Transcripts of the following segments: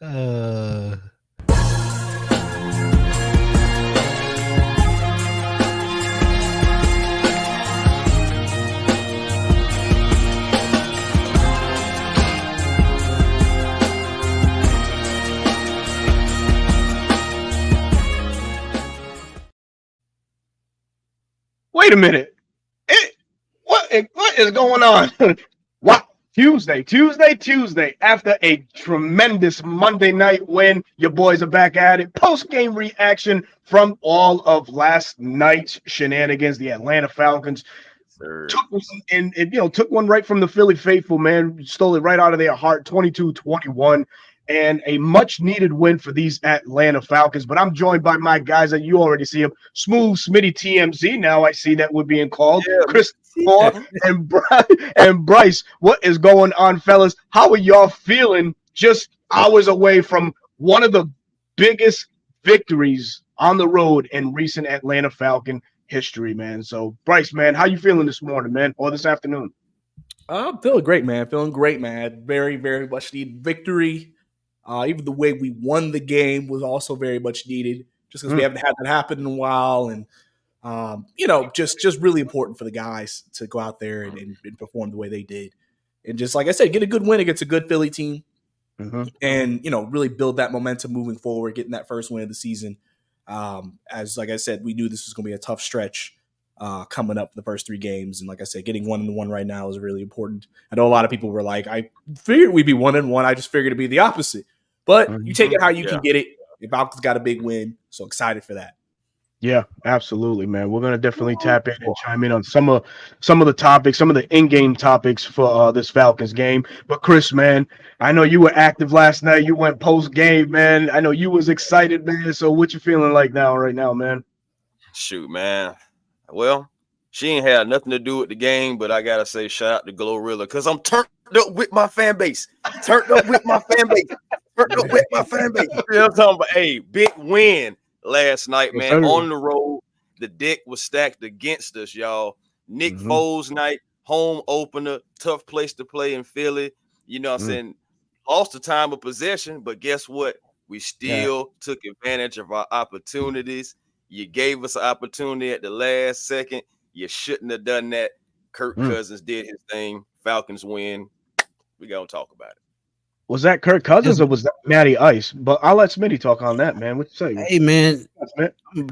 Uh, Wait a minute. What is going on? Wow. Tuesday. After a tremendous Monday night win, your boys are back at it. Post-game reaction from all of last night's shenanigans. The Atlanta Falcons Sir. took one right from the Philly faithful, man. Stole it right out of their heart, 22-21. And a much needed win for these Atlanta Falcons. But I'm joined by my guys that you already see them. Smooth Smitty TMZ. Now I see that we're being called. Yeah, Chris Moore and Bryce. What is going on, fellas? How are y'all feeling just hours away from one of the biggest victories on the road in recent Atlanta Falcon history, man? So, Bryce, man, how you feeling this morning, man, or this afternoon? I'm feeling great, man. Feeling great, man. Very, very much needed victory. Even the way we won the game was also very much needed, just because we haven't had that happen in a while, and just really important for the guys to go out there and perform the way they did, and just like I said, get a good win against a good Philly team, and really build that momentum moving forward, getting that first win of the season. As like I said, we knew this was going to be a tough stretch coming up the first three games, and like I said, getting 1-1 right now is really important. I know a lot of people were like, I figured we'd be 1-1. I just figured it'd be the opposite. But you take it how you can get it. The Falcons got a big win, so excited for that. Yeah, absolutely, man. We're gonna definitely tap in and chime in on some of the topics, some of the in-game topics for this Falcons game. But Chris, man, I know you were active last night. You went post-game, man. I know you was excited, man. So what you feeling like right now, man? Shoot, man. Well, she ain't had nothing to do with the game, but I gotta say, shout out to Glorilla, because I'm turned up with my fan base. You know what I'm talking about? Hey, big win last night, man. Yes, on the road, the deck was stacked against us, y'all. Nick Foles night, home opener, tough place to play in Philly. You know what I'm saying? Lost the time of possession, but guess what? We still took advantage of our opportunities. You gave us an opportunity at the last second. You shouldn't have done that. Kirk Cousins did his thing. Falcons win. We gonna talk about it. Was that Kirk Cousins or was that Matty Ice? But I'll let Smitty talk on that, man. What you say? Hey, man,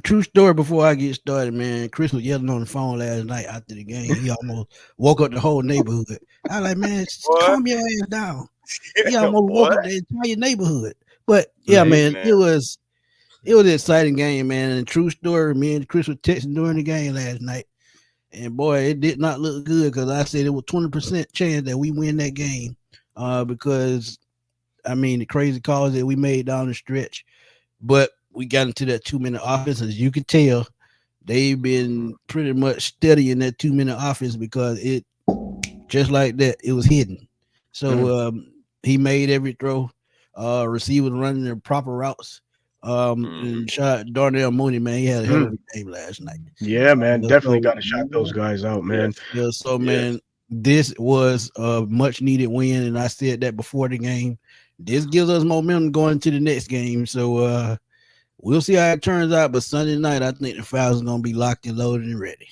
true story before I get started, man. Chris was yelling on the phone last night after the game. He almost woke up the whole neighborhood. I was like, man, calm your ass down. He almost woke up the entire neighborhood. But, yeah, man, it was an exciting game, man. And true story, me and Chris were texting during the game last night. And, boy, it did not look good because I said it was 20% chance that we win that game because – I mean, the crazy calls that we made down the stretch, but we got into that 2-minute offense. As you can tell, they've been pretty much studying that 2-minute offense because it, just like that, it was hidden. So he made every throw. Receivers running their proper routes. And shot Darnell Mooney, man. He had a hell of a game last night. Yeah, man. Definitely got to shout those guys out, man. Yeah, so, man, this was a much needed win, and I said that before the game. This gives us momentum going into the next game. So we'll see how it turns out. But Sunday night, I think the Falcons are going to be locked and loaded and ready.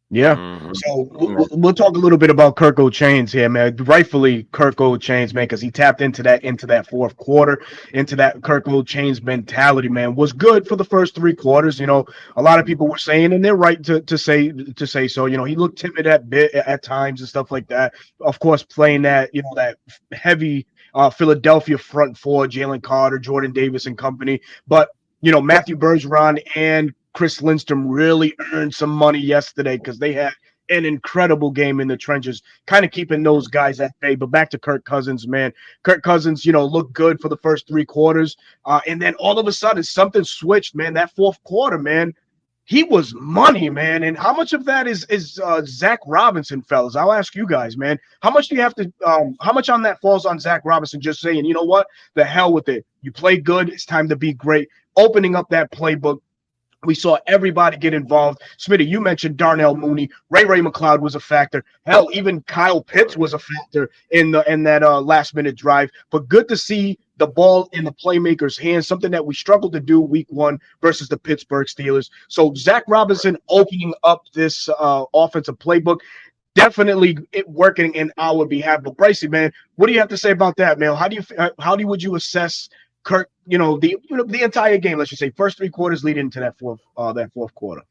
Yeah. So we'll talk a little bit about Kirk O'Chains here, man. Rightfully Kirk O'Chains, man, because he tapped into that fourth quarter, into that Kirk O'Chains mentality, man. Was good for the first three quarters. You know, a lot of people were saying, and they're right to say so. You know, he looked timid at times and stuff like that. Of course, playing that, you know, that heavy Philadelphia front four, Jalen Carter, Jordan Davis and company. But, you know, Matthew Bergeron and Chris Lindstrom really earned some money yesterday because they had an incredible game in the trenches, kind of keeping those guys at bay. But back to Kirk Cousins, man. Kirk Cousins, you know, looked good for the first three quarters. And then all of a sudden something switched, man. That fourth quarter, man. He was money, man. And how much of that is Zach Robinson, fellas? I'll ask you guys, man. How much do you have to how much on that falls on Zach Robinson just saying, you know what? The hell with it. You play good. It's time to be great. Opening up that playbook, We saw everybody get involved. Smitty, you mentioned Darnell Mooney. Ray McLeod was a factor. Hell, even Kyle Pitts was a factor in that last minute drive. But good to see the ball in the playmakers' hands, something that we struggled to do week 1 versus the Pittsburgh Steelers. So Zach Robinson opening up this offensive playbook, definitely it working in our behalf. But Brycey, man, what do you have to say about that, man? Would you assess Kirk, the entire game, let's just say first 3 quarters leading into that fourth quarter?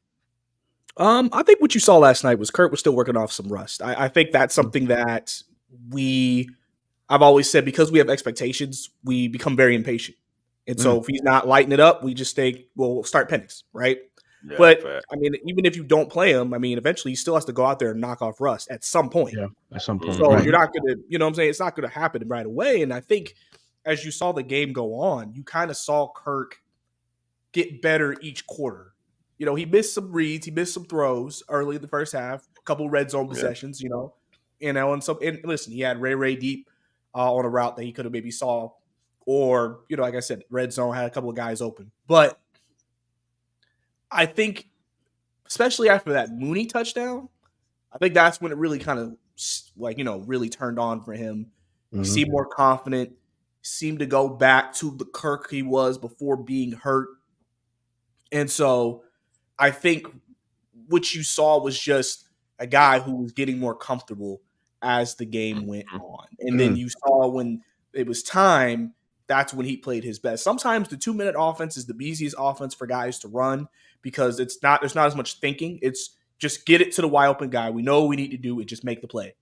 I think what you saw last night was Kurt was still working off some rust. I think that's something that I've always said, because we have expectations, we become very impatient. And so if he's not lighting it up, we just think, well, we'll start Penix, right? Yeah, but I mean, even if you don't play him, I mean, eventually he still has to go out there and knock off rust at some point. Yeah, at some point. So you're not going to, you know what I'm saying? It's not going to happen right away. And I think as you saw the game go on, you kind of saw Kirk get better each quarter. You know, he missed some reads, he missed some throws early in the first half, a couple red zone possessions, and listen, he had Ray deep on a route that he could have maybe saw, or, like I said, red zone had a couple of guys open. But I think, especially after that Mooney touchdown, I think that's when it really kind of really turned on for him. He seemed more confident, seemed to go back to the Kirk he was before being hurt. And so I think what you saw was just a guy who was getting more comfortable as the game went on. And then you saw when it was time, that's when he played his best. Sometimes the 2-minute offense is the easiest offense for guys to run because there's not as much thinking. It's just get it to the wide open guy. We know what we need to do and just make the play.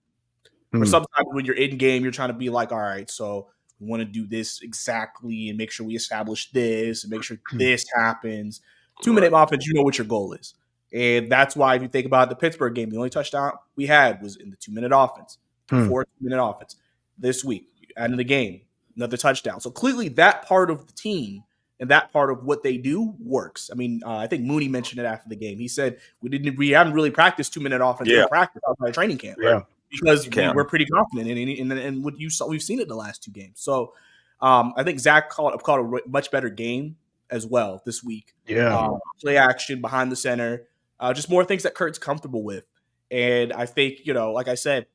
Or sometimes when you're in game, you're trying to be like, all right, so we want to do this exactly and make sure we establish this and make sure this happens. 2-minute offense, you know what your goal is. And that's why if you think about the Pittsburgh game, the only touchdown we had was in the 2-minute offense. 4-2-minute offense. This week, end of the game, another touchdown. So clearly that part of the team and that part of what they do works. I mean, I think Mooney mentioned it after the game. He said we haven't really practiced 2-minute offense in practice outside of training camp. Yeah. Because we're pretty confident in what you saw. We've seen it in the last 2 games. So I think Zach called a much better game as well this week. Yeah. Play action behind the center, just more things that Kurt's comfortable with. And I think, like I said,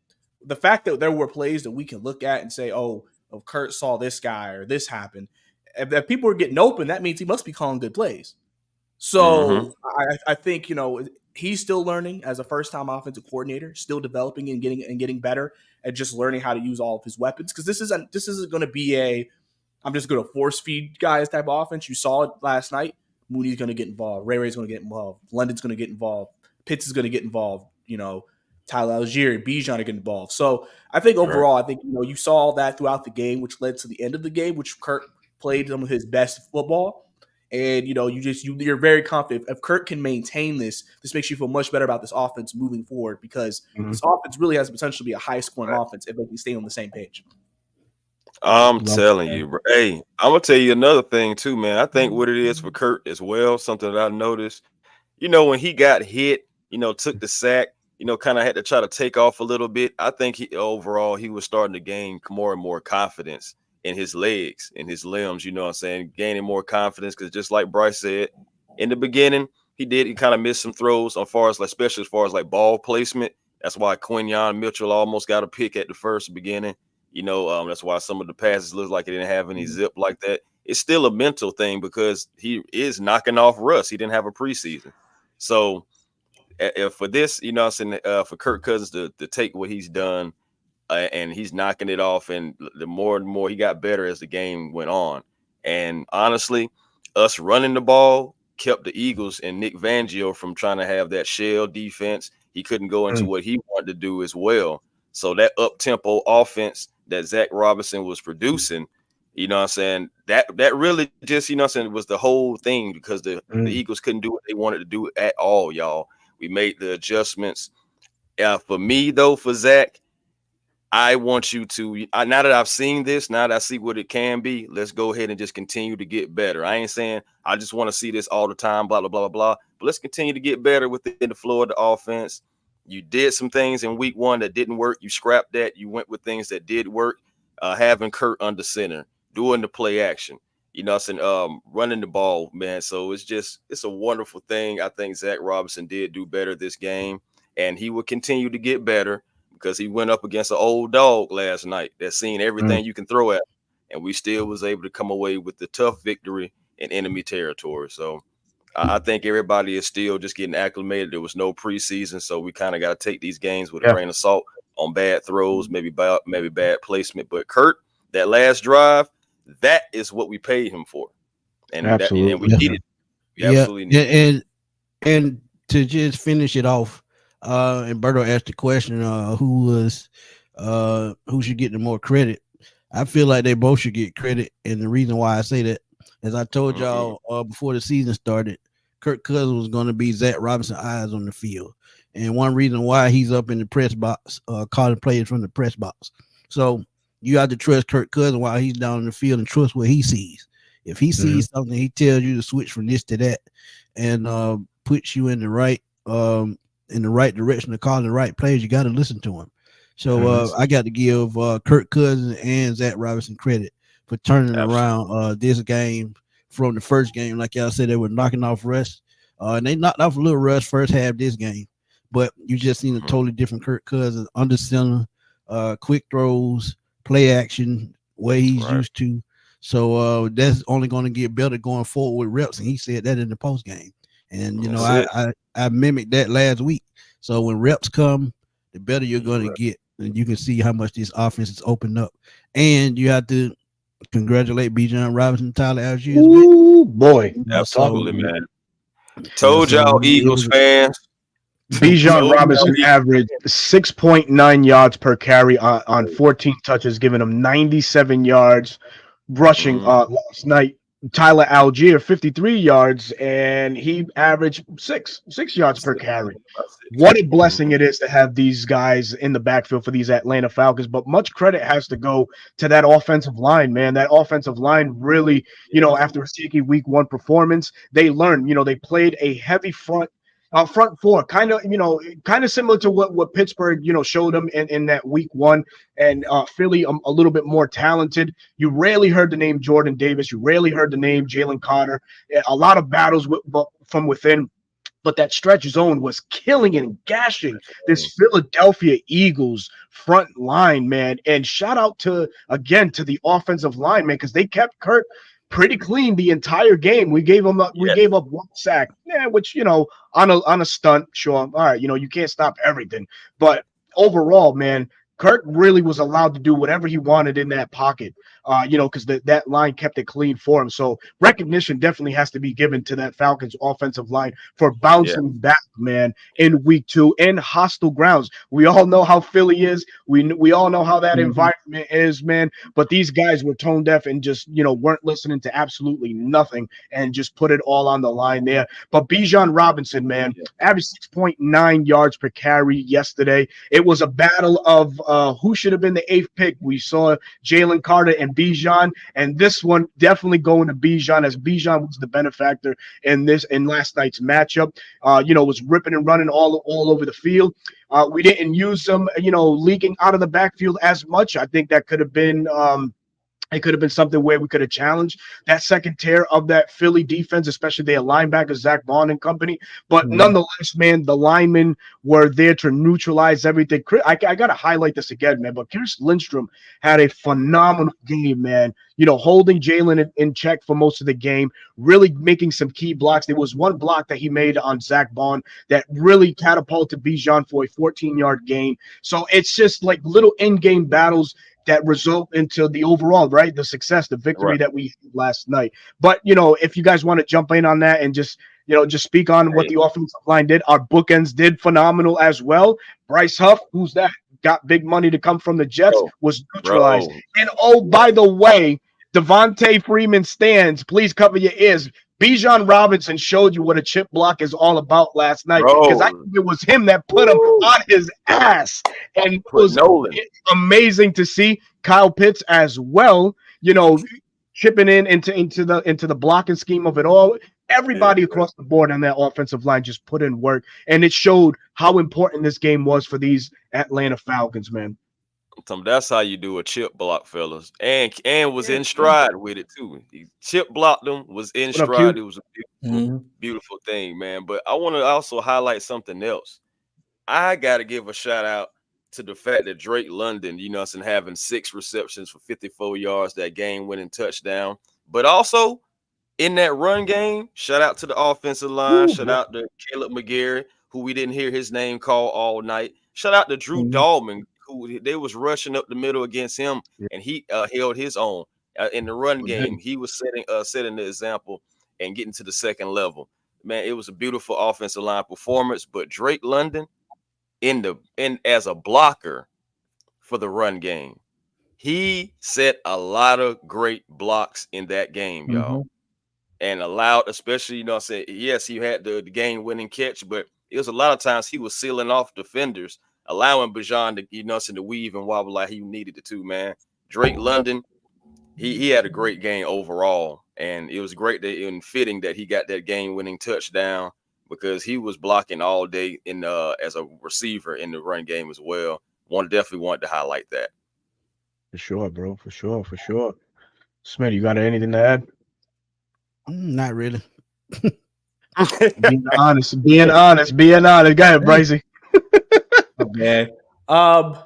the fact that there were plays that we can look at and say, oh, Kurt saw this guy or this happened. If people are getting open, that means he must be calling good plays. So I think, he's still learning as a first-time offensive coordinator, still developing and getting better at just learning how to use all of his weapons. Because this isn't going to be I'm just going to force feed guys type of offense. You saw it last night. Mooney's going to get involved. Ray's going to get involved. London's going to get involved. Pitts is going to get involved. Tyler Algier, Bijan are getting involved. So I think overall, you saw all that throughout the game, which led to the end of the game, which Kirk played some of his best football. And, you're very confident. If Kirk can maintain this makes you feel much better about this offense moving forward because this offense really has the potential to be a high-scoring offense if they can stay on the same page. I'm telling you, bro. Hey, I'm going to tell you another thing, too, man. I think what it is for Kirk as well, something that I noticed, when he got hit, took the sack, kind of had to try to take off a little bit. I think he was starting to gain more and more confidence in his legs, in his limbs, gaining more confidence. Because just like Bryce said, in the beginning, he kind of missed some throws especially as far as ball placement. That's why Quinyon Mitchell almost got a pick at the first beginning. That's why some of the passes look like it didn't have any zip like that. It's still a mental thing because he is knocking off rust. He didn't have a preseason. So for this, for Kirk Cousins to take what he's done, and he's knocking it off, and the more and more he got better as the game went on. And honestly, us running the ball kept the Eagles and Nick Fangio from trying to have that shell defense. He couldn't go into what he wanted to do as well. So that up-tempo offense that Zach Robinson was producing, that really just, was the whole thing because the Eagles couldn't do what they wanted to do at all, y'all. We made the adjustments. For me, though, for Zach, I want you to, now that I've seen this, now that I see what it can be, let's go ahead and just continue to get better. I ain't saying I just want to see this all the time, blah, blah, blah, blah, blah. But let's continue to get better within the flow of the offense. You did some things in week 1 that didn't work. You scrapped that. You went with things that did work, having Kurt under center, doing the play action. running the ball, man. So it's a wonderful thing. I think Zach Robinson did do better this game, and he will continue to get better because he went up against an old dog last night that's seen everything you can throw at, and we still was able to come away with the tough victory in enemy territory. So I think everybody is still just getting acclimated. There was no preseason, so we kind of got to take these games with a grain of salt on bad throws, maybe bad placement. But Kurt, that last drive, that is what we paid him for, and absolutely, and we needed it. We absolutely needed it. And to just finish it off, and Berto asked the question, who should get the more credit? I feel like they both should get credit, and the reason why I say that, as I told y'all before the season started, Kirk Cousins was going to be Zach Robinson's eyes on the field, and one reason why he's up in the press box, calling plays from the press box. So you have to trust Kirk Cousins while he's down in the field and trust what he sees. If he sees something, he tells you to switch from this to that, and puts you in the right direction to call the right plays. You got to listen to him. So I got to give Kirk Cousins and Zach Robinson credit for turning around this game from the first game. Like y'all said, they were knocking off Russ. And they knocked off a little Russ first half this game. But you just seen a totally different Kirk Cousins, under center, quick throws, play action, way he's used to. So that's only going to get better going forward with reps. And he said that in the post game. And, I mimicked that last week. So when reps come, the better you're going to get. And you can see how much this offense is opened up. And you have to congratulate Bijan Robinson, Tyler Algier. Ooh, boy. Absolutely, man. Told y'all, Eagles fans. Bijan Robinson averaged 6.9 yards per carry on 14 touches, giving him 97 yards rushing last night. Tyler Algier, 53 yards, and he averaged six yards per carry. What a blessing it is to have these guys in the backfield for these Atlanta Falcons. But much credit has to go to that offensive line, man. That offensive line really, after a shaky week one performance, they learned, they played a heavy front four, kind of similar to what Pittsburgh, showed them in that week one, and Philly a little bit more talented. You rarely heard the name Jordan Davis. You rarely heard the name Jalen Carter. A lot of battles from within. But that stretch zone was killing and gashing this Philadelphia Eagles front line, man. And shout out to the offensive line, man, because they kept Kurt pretty clean the entire game. We gave up one sack, which on a stunt, sure. All right, you can't stop everything, but overall, man, Kirk really was allowed to do whatever he wanted in that pocket, because that line kept it clean for him. So recognition definitely has to be given to that Falcons offensive line for bouncing back, man, in week two in hostile grounds. We all know how Philly is. We all know how that environment is, man. But these guys were tone deaf and just, weren't listening to absolutely nothing and just put it all on the line there. But Bijan Robinson, man, averaged 6.9 yards per carry yesterday. It was a battle of who should have been the 8th pick. We saw Jalen Carter and Bijan, and this one definitely going to Bijan, as Bijan was the benefactor in last night's matchup. Was ripping and running all over the field. We didn't use him, leaking out of the backfield as much. I think that could have been it could have been something where we could have challenged that second tier of that Philly defense, especially their linebackers, Zach Bond and company. But nonetheless, man, the linemen were there to neutralize everything. I got to highlight this again, man, but Chris Lindstrom had a phenomenal game, man. Holding Jalen in check for most of the game, really making some key blocks. There was one block that he made on Zach Bond that really catapulted Bijan for a 14-yard gain. So it's just like little in-game battles that result into the overall, right? The success, the victory that we had last night. But, if you guys want to jump in on that and just speak on what the offensive line did, our bookends did phenomenal as well. Bryce Huff, who's that? Got big money to come from the Jets, was neutralized. And, by the way, Devontae Freeman stands. Please cover your ears. Bijan Robinson showed you what a chip block is all about last night, because I think it was him that put him on his ass, and it was amazing to see Kyle Pitts as well, chipping into the blocking scheme of it all. Everybody across the board on that offensive line just put in work, and it showed how important this game was for these Atlanta Falcons, man. That's how you do a chip block, fellas. And was in stride with it too. He chip blocked them, was in What up, stride. Q? It was a beautiful, beautiful thing, man. But I want to also highlight something else. I gotta give a shout out to the fact that Drake London, having 6 receptions for 54 yards, that game-winning touchdown. But also in that run game, shout out to the offensive line. Shout out to Caleb McGarry, who we didn't hear his name called all night. Shout out to Drew Dahlman, who they was rushing up the middle against him, and he held his own in the run game. He was setting the example and getting to the second level. Man, it was a beautiful offensive line performance. But Drake London, in as a blocker for the run game, he set a lot of great blocks in that game, y'all. And allowed, especially, yes, he had the game-winning catch, but it was a lot of times he was sealing off defenders, allowing Bijan to, to weave and wobble like he needed it to, man. Drake London, he had a great game overall, and it was great and fitting that he got that game-winning touchdown because he was blocking all day as a receiver in the run game as well. Definitely wanted to highlight that. For sure, bro. For sure. Smitty, you got anything to add? Not really. Being honest. Go ahead, Brycey. Oh, man. I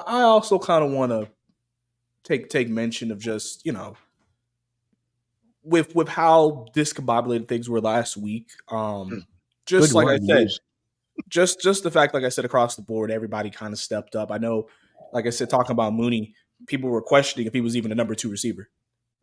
also kind of want to take mention of just, with how discombobulated things were last week. Just like I said, just the fact, like I said, across the board, everybody kind of stepped up. I know, like I said, talking about Mooney, people were questioning if he was even a number 2 receiver.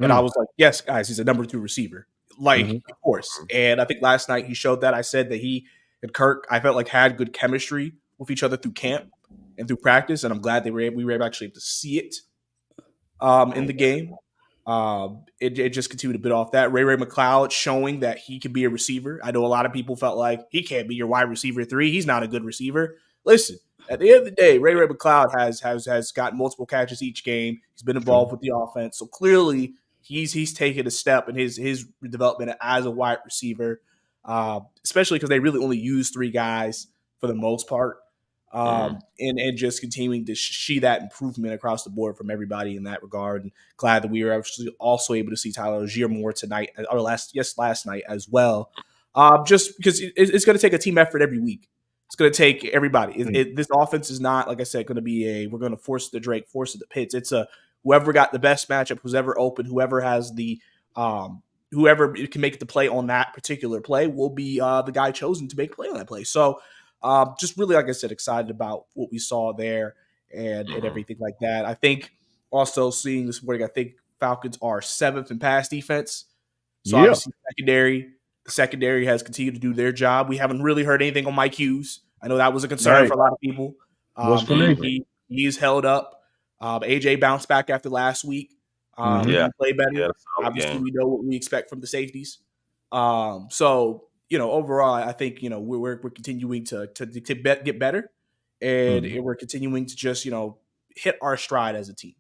And I was like, yes, guys, he's a number 2 receiver. Of course. And I think last night he showed that. I said that he and Kirk, I felt like, had good chemistry with each other through camp and through practice. And I'm glad we were actually able to see it in the game. It just continued to bit off that. Ray McCloud showing that he can be a receiver. I know a lot of people felt like he can't be your wide receiver 3. He's not a good receiver. Listen, at the end of the day, Ray McCloud has gotten multiple catches each game. He's been involved with the offense. So clearly he's taken a step in his development as a wide receiver, especially because they really only use 3 guys for the most part. And just continuing to see that improvement across the board from everybody in that regard. And glad that we were actually also able to see Tyler Algier more tonight, or last night as well. Just because it's going to take a team effort every week. It's going to take everybody. This offense is not, like I said, going to be we're going to force the Drake, force the Pitts. It's whoever got the best matchup, who's ever open, whoever has the whoever can make the play on that particular play will be the guy chosen to make a play on that play. So just really, like I said, excited about what we saw there and everything like that. I think also seeing this morning, I think Falcons are 7th in pass defense. So obviously the secondary has continued to do their job. We haven't really heard anything on Mike Hughes. I know that was a concern for a lot of people. He's held up. AJ bounced back after last week. He played better. Yeah, obviously, we know what we expect from the safeties. So overall, I think we're continuing to get better, and we're continuing to just hit our stride as a team.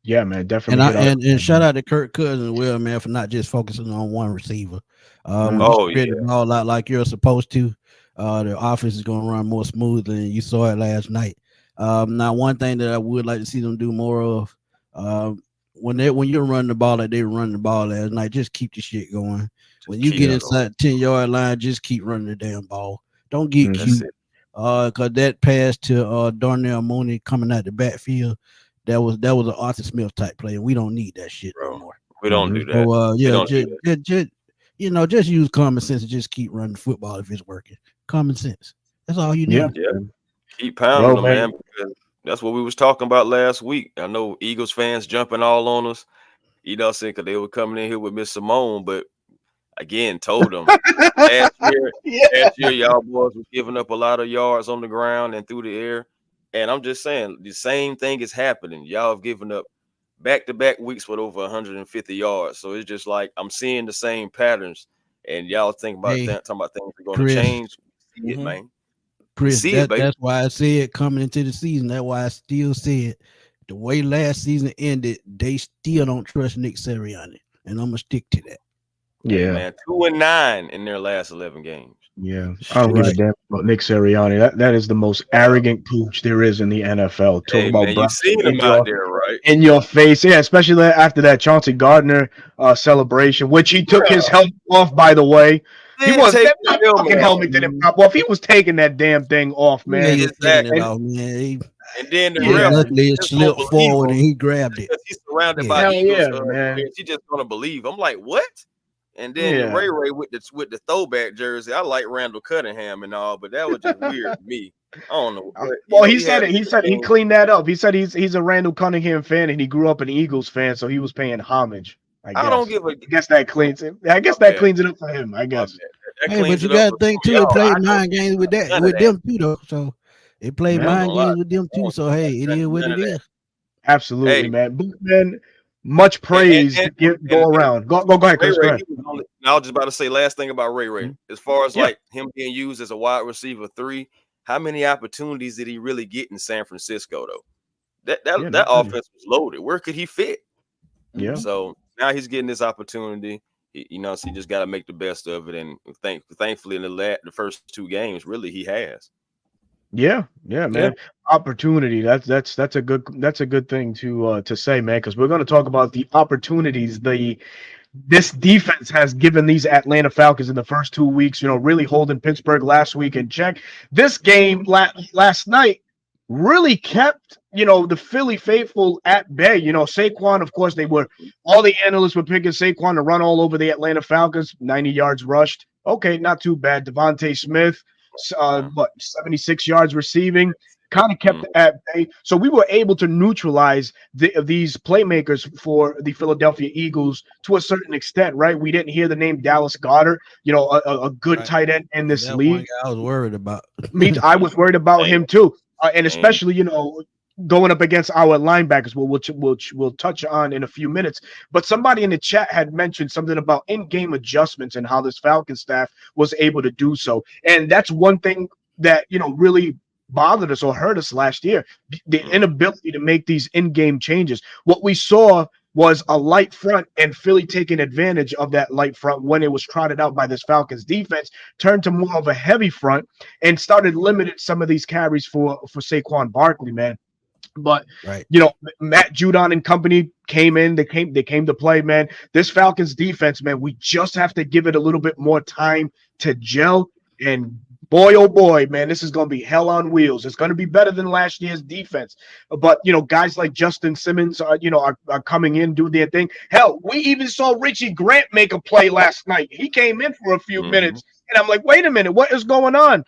Yeah, man, definitely. And shout out to Kirk Cousins, Will, man, for not just focusing on one receiver. The ball out like you're supposed to. The offense is going to run more smoothly, and you saw it last night. Now, one thing that I would like to see them do more of, when you're running the ball like they were running the ball last night, just keep the shit going. When you get inside the 10-yard line, just keep running the damn ball. Don't get cute. Because that pass to Darnell Mooney coming out the backfield, that was an Arthur Smith type play, and we don't need that shit no more. We don't do that. So just use common sense and just keep running the football if it's working. Common sense. That's all you need. Yeah. Keep pounding them, man. Because that's what we was talking about last week. I know Eagles fans jumping all on us, because they were coming in here with Miss Simone, but again, told them last year y'all boys was giving up a lot of yards on the ground and through the air. And I'm just saying the same thing is happening. Y'all have given up back-to-back weeks with over 150 yards. So it's just like I'm seeing the same patterns. And y'all talking about things are going to change. See it, man. Chris, that's why I said coming into the season. That's why I still said the way last season ended, they still don't trust Nick Sirianni. And I'm going to stick to that. Yeah, man. 2-9 in their last 11 games. Yeah, I don't give a damn about Nick Sirianni. That is the most arrogant coach there is in the NFL. Talk Hey, about man, you seen him out there, right? in your face, yeah. Especially after that Chauncey Gardner celebration, which he took his helmet off. By the way, he Didn't was take that the helmet fucking off. helmet didn't pop off. He was taking that damn thing off, Yeah, man. he was taking it Exactly. off, man. And then the Yeah, ref Luckily, it just gonna slipped believe forward him and he grabbed it. because he's surrounded by hell Eagles yeah, man. players. He just gonna believe. I'm like, what? And then Yeah. Ray with the throwback jersey. I like Randall Cunningham and all, but that was just weird to me. I don't know. But, Well, he said it. He said he cleaned that up. He said he's a Randall Cunningham fan and he grew up an Eagles fan, so he was paying homage. I don't give a. I guess that cleans it. I guess that cleans it up for him. I guess. That Hey, but cleans you it up got to for think some too. of It y'all. played I don't mind games with none of that. them too, though. So it played Man, mind games with them too. So hey, it is what none it of that. is. Absolutely, Hey, man. But, man, much praise to go around. Go ahead, Chris. Go ahead. I was just about to say last thing about Ray. Mhm. As far as Yeah. like him being used as a wide receiver 3, how many opportunities did he really get in San Francisco though? That offense was loaded. Where could he fit? Yeah. So now he's getting this opportunity. So he just got to make the best of it. And thankfully, in the first 2 games, really he has. Yeah, man. Yeah. Opportunity. That's a good thing to say, man. Because we're going to talk about the opportunities this defense has given these Atlanta Falcons in the first 2 weeks. Really holding Pittsburgh last week in check. This game last night really kept the Philly faithful at bay. Saquon, of course, all the analysts were picking Saquon to run all over the Atlanta Falcons. 90 yards rushed. Okay, not too bad. Devontae Smith, 76 yards receiving. Kind of kept at bay. So we were able to neutralize these playmakers for the Philadelphia Eagles to a certain extent, right? We didn't hear the name Dallas Goedert, a good tight end in this league. One guy I was worried about. I was worried about him too, and especially going up against our linebackers. We'll touch on in a few minutes. But somebody in the chat had mentioned something about in-game adjustments and how this Falcon staff was able to do so, and that's one thing that really bothered us or hurt us last year, the inability to make these in-game changes. What we saw was a light front and Philly taking advantage of that light front when it was trotted out by this Falcons defense, turned to more of a heavy front and started limiting some of these carries for Saquon Barkley, man. But Matt Judon and company came in. They came to play, man. This Falcons defense, man, we just have to give it a little bit more time to gel. And boy, oh boy, man, this is going to be hell on wheels. It's going to be better than last year's defense. But guys like Justin Simmons are coming in, doing their thing. Hell, we even saw Richie Grant make a play last night. He came in for a few minutes, and I'm like, wait a minute, what is going on?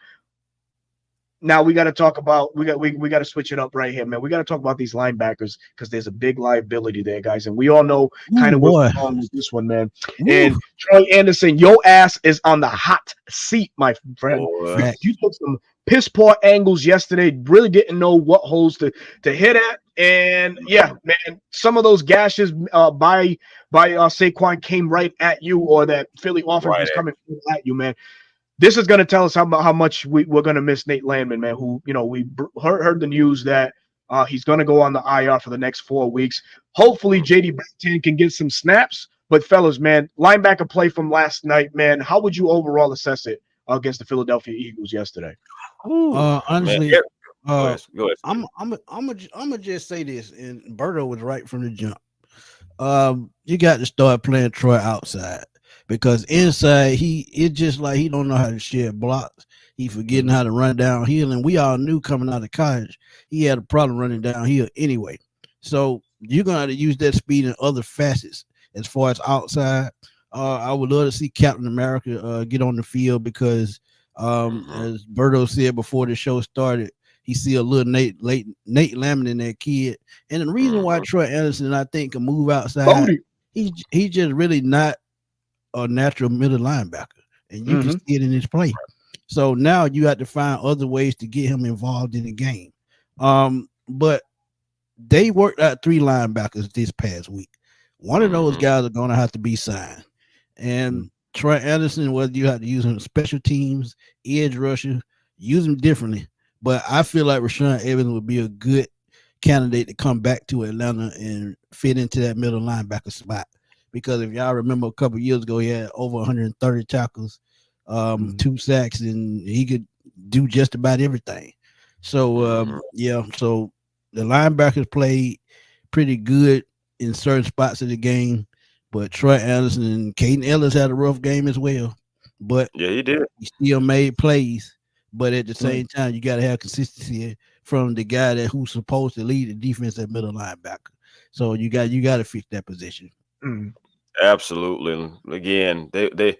Now we got to talk about we got to switch it up right here, man. We got to talk about these linebackers because there's a big liability there, guys, and we all know kind of what's wrong with this one, man. And Troy Anderson, your ass is on the hot seat, my friend. You took some piss poor angles yesterday. Really didn't know what holes to hit at, and yeah, man, some of those gashes by Saquon came right at you, or that Philly offense was coming at you, man. This is going to tell us how much we're going to miss Nate Landman, man, who, we heard the news that he's going to go on the IR for the next 4 weeks. Hopefully, J.D. Bertan can get some snaps. But, fellas, man, linebacker play from last night, man, how would you overall assess it against the Philadelphia Eagles yesterday? Honestly, go ahead. I'm gonna just say this, and Berto was right from the jump. You got to start playing Troy outside. Because inside, it's just like he don't know how to shed blocks. He forgetting how to run downhill. And we all knew coming out of college, he had a problem running downhill anyway. So you're going to have to use that speed in other facets as far as outside. I would love to see Captain America get on the field because, as Berto said before the show started, he see a little Nate Landman in that kid. And the reason why Troy Anderson, I think, can move outside, he's just really not a natural middle linebacker, and you can see it in his play. So now you have to find other ways to get him involved in the game. But they worked out 3 linebackers this past week. One of those guys are going to have to be signed. And Troy Anderson, whether you have to use him in special teams, edge rusher, use him differently. But I feel like Rashaan Evans would be a good candidate to come back to Atlanta and fit into that middle linebacker spot. Because if y'all remember a couple years ago, he had over 130 tackles 2 sacks, and he could do just about everything. So yeah, so the linebackers played pretty good in certain spots of the game, but Troy Anderson and Caden Ellis had a rough game as well. But yeah, he did. he still made plays. But at the same time, you got to have consistency from the guy who's supposed to lead the defense at middle linebacker. So you got to fix that position. Absolutely. Again, they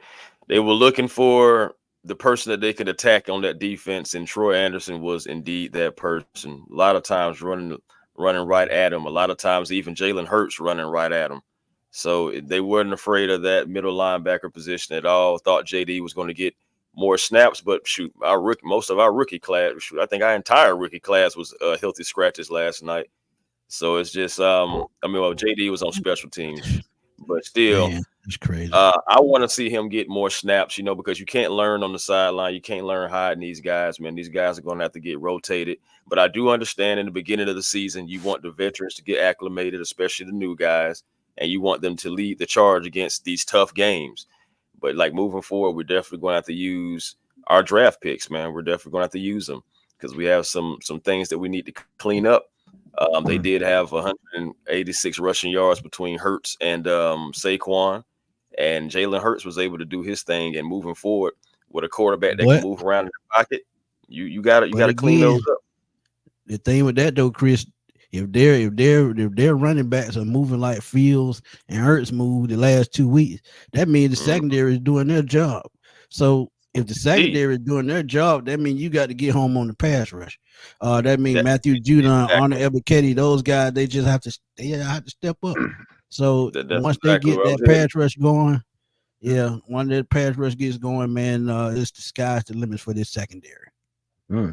were looking for the person that they could attack on that defense, and Troy Anderson was indeed that person. A lot of times running right at him. A lot of times even Jalen Hurts running right at him. So they weren't afraid of that middle linebacker position at all. Thought JD was going to get more snaps, but shoot, most of our rookie class, I think our entire rookie class was healthy scratches last night. So it's just, JD was on special teams, but still, Man, it's crazy. I want to see him get more snaps, because you can't learn on the sideline. You can't learn hiding these guys, man. These guys are going to have to get rotated. But I do understand in the beginning of the season, you want the veterans to get acclimated, especially the new guys, and you want them to lead the charge against these tough games. But like moving forward, we're definitely going to have to use our draft picks, man. We're definitely going to have to use them because we have some things that we need to clean up. They did have 186 rushing yards between Hurts and Saquon, and Jalen Hurts was able to do his thing. And moving forward with a quarterback that can move around in the pocket, you got to clean those up. The thing with that though, Chris, if their running backs are moving like Fields and Hurts moved the last 2 weeks, that means the secondary is doing their job. So if the secondary is doing their job, that means you got to get home on the pass rush. That means Matthew Judon, Arnold Ebiketie, those guys, they have to step up. So once they get that pass rush going, once that pass rush gets going, man, it's the sky's the limit for this secondary. Yeah.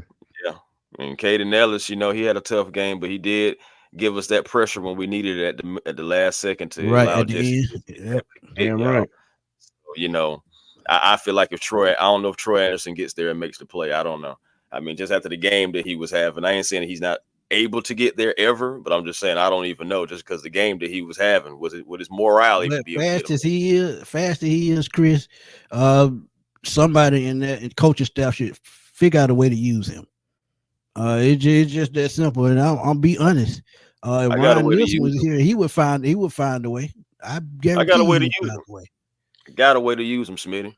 And Caden Ellis, he had a tough game, but he did give us that pressure when we needed it at the last second to allow Jesse. Right. So, I feel like I don't know if Troy Anderson gets there and makes the play. I don't know. I mean, just after the game that he was having, I ain't saying that he's not able to get there ever, but I'm just saying I don't even know just because the game that he was having with his morale. Fast as he is, Chris, somebody in that coaching staff should figure out a way to use him. It's just that simple, and I'll be honest. If Ryan Wilson was here, he would find a way. I got a way to use him. Got a way to use him, Smitty.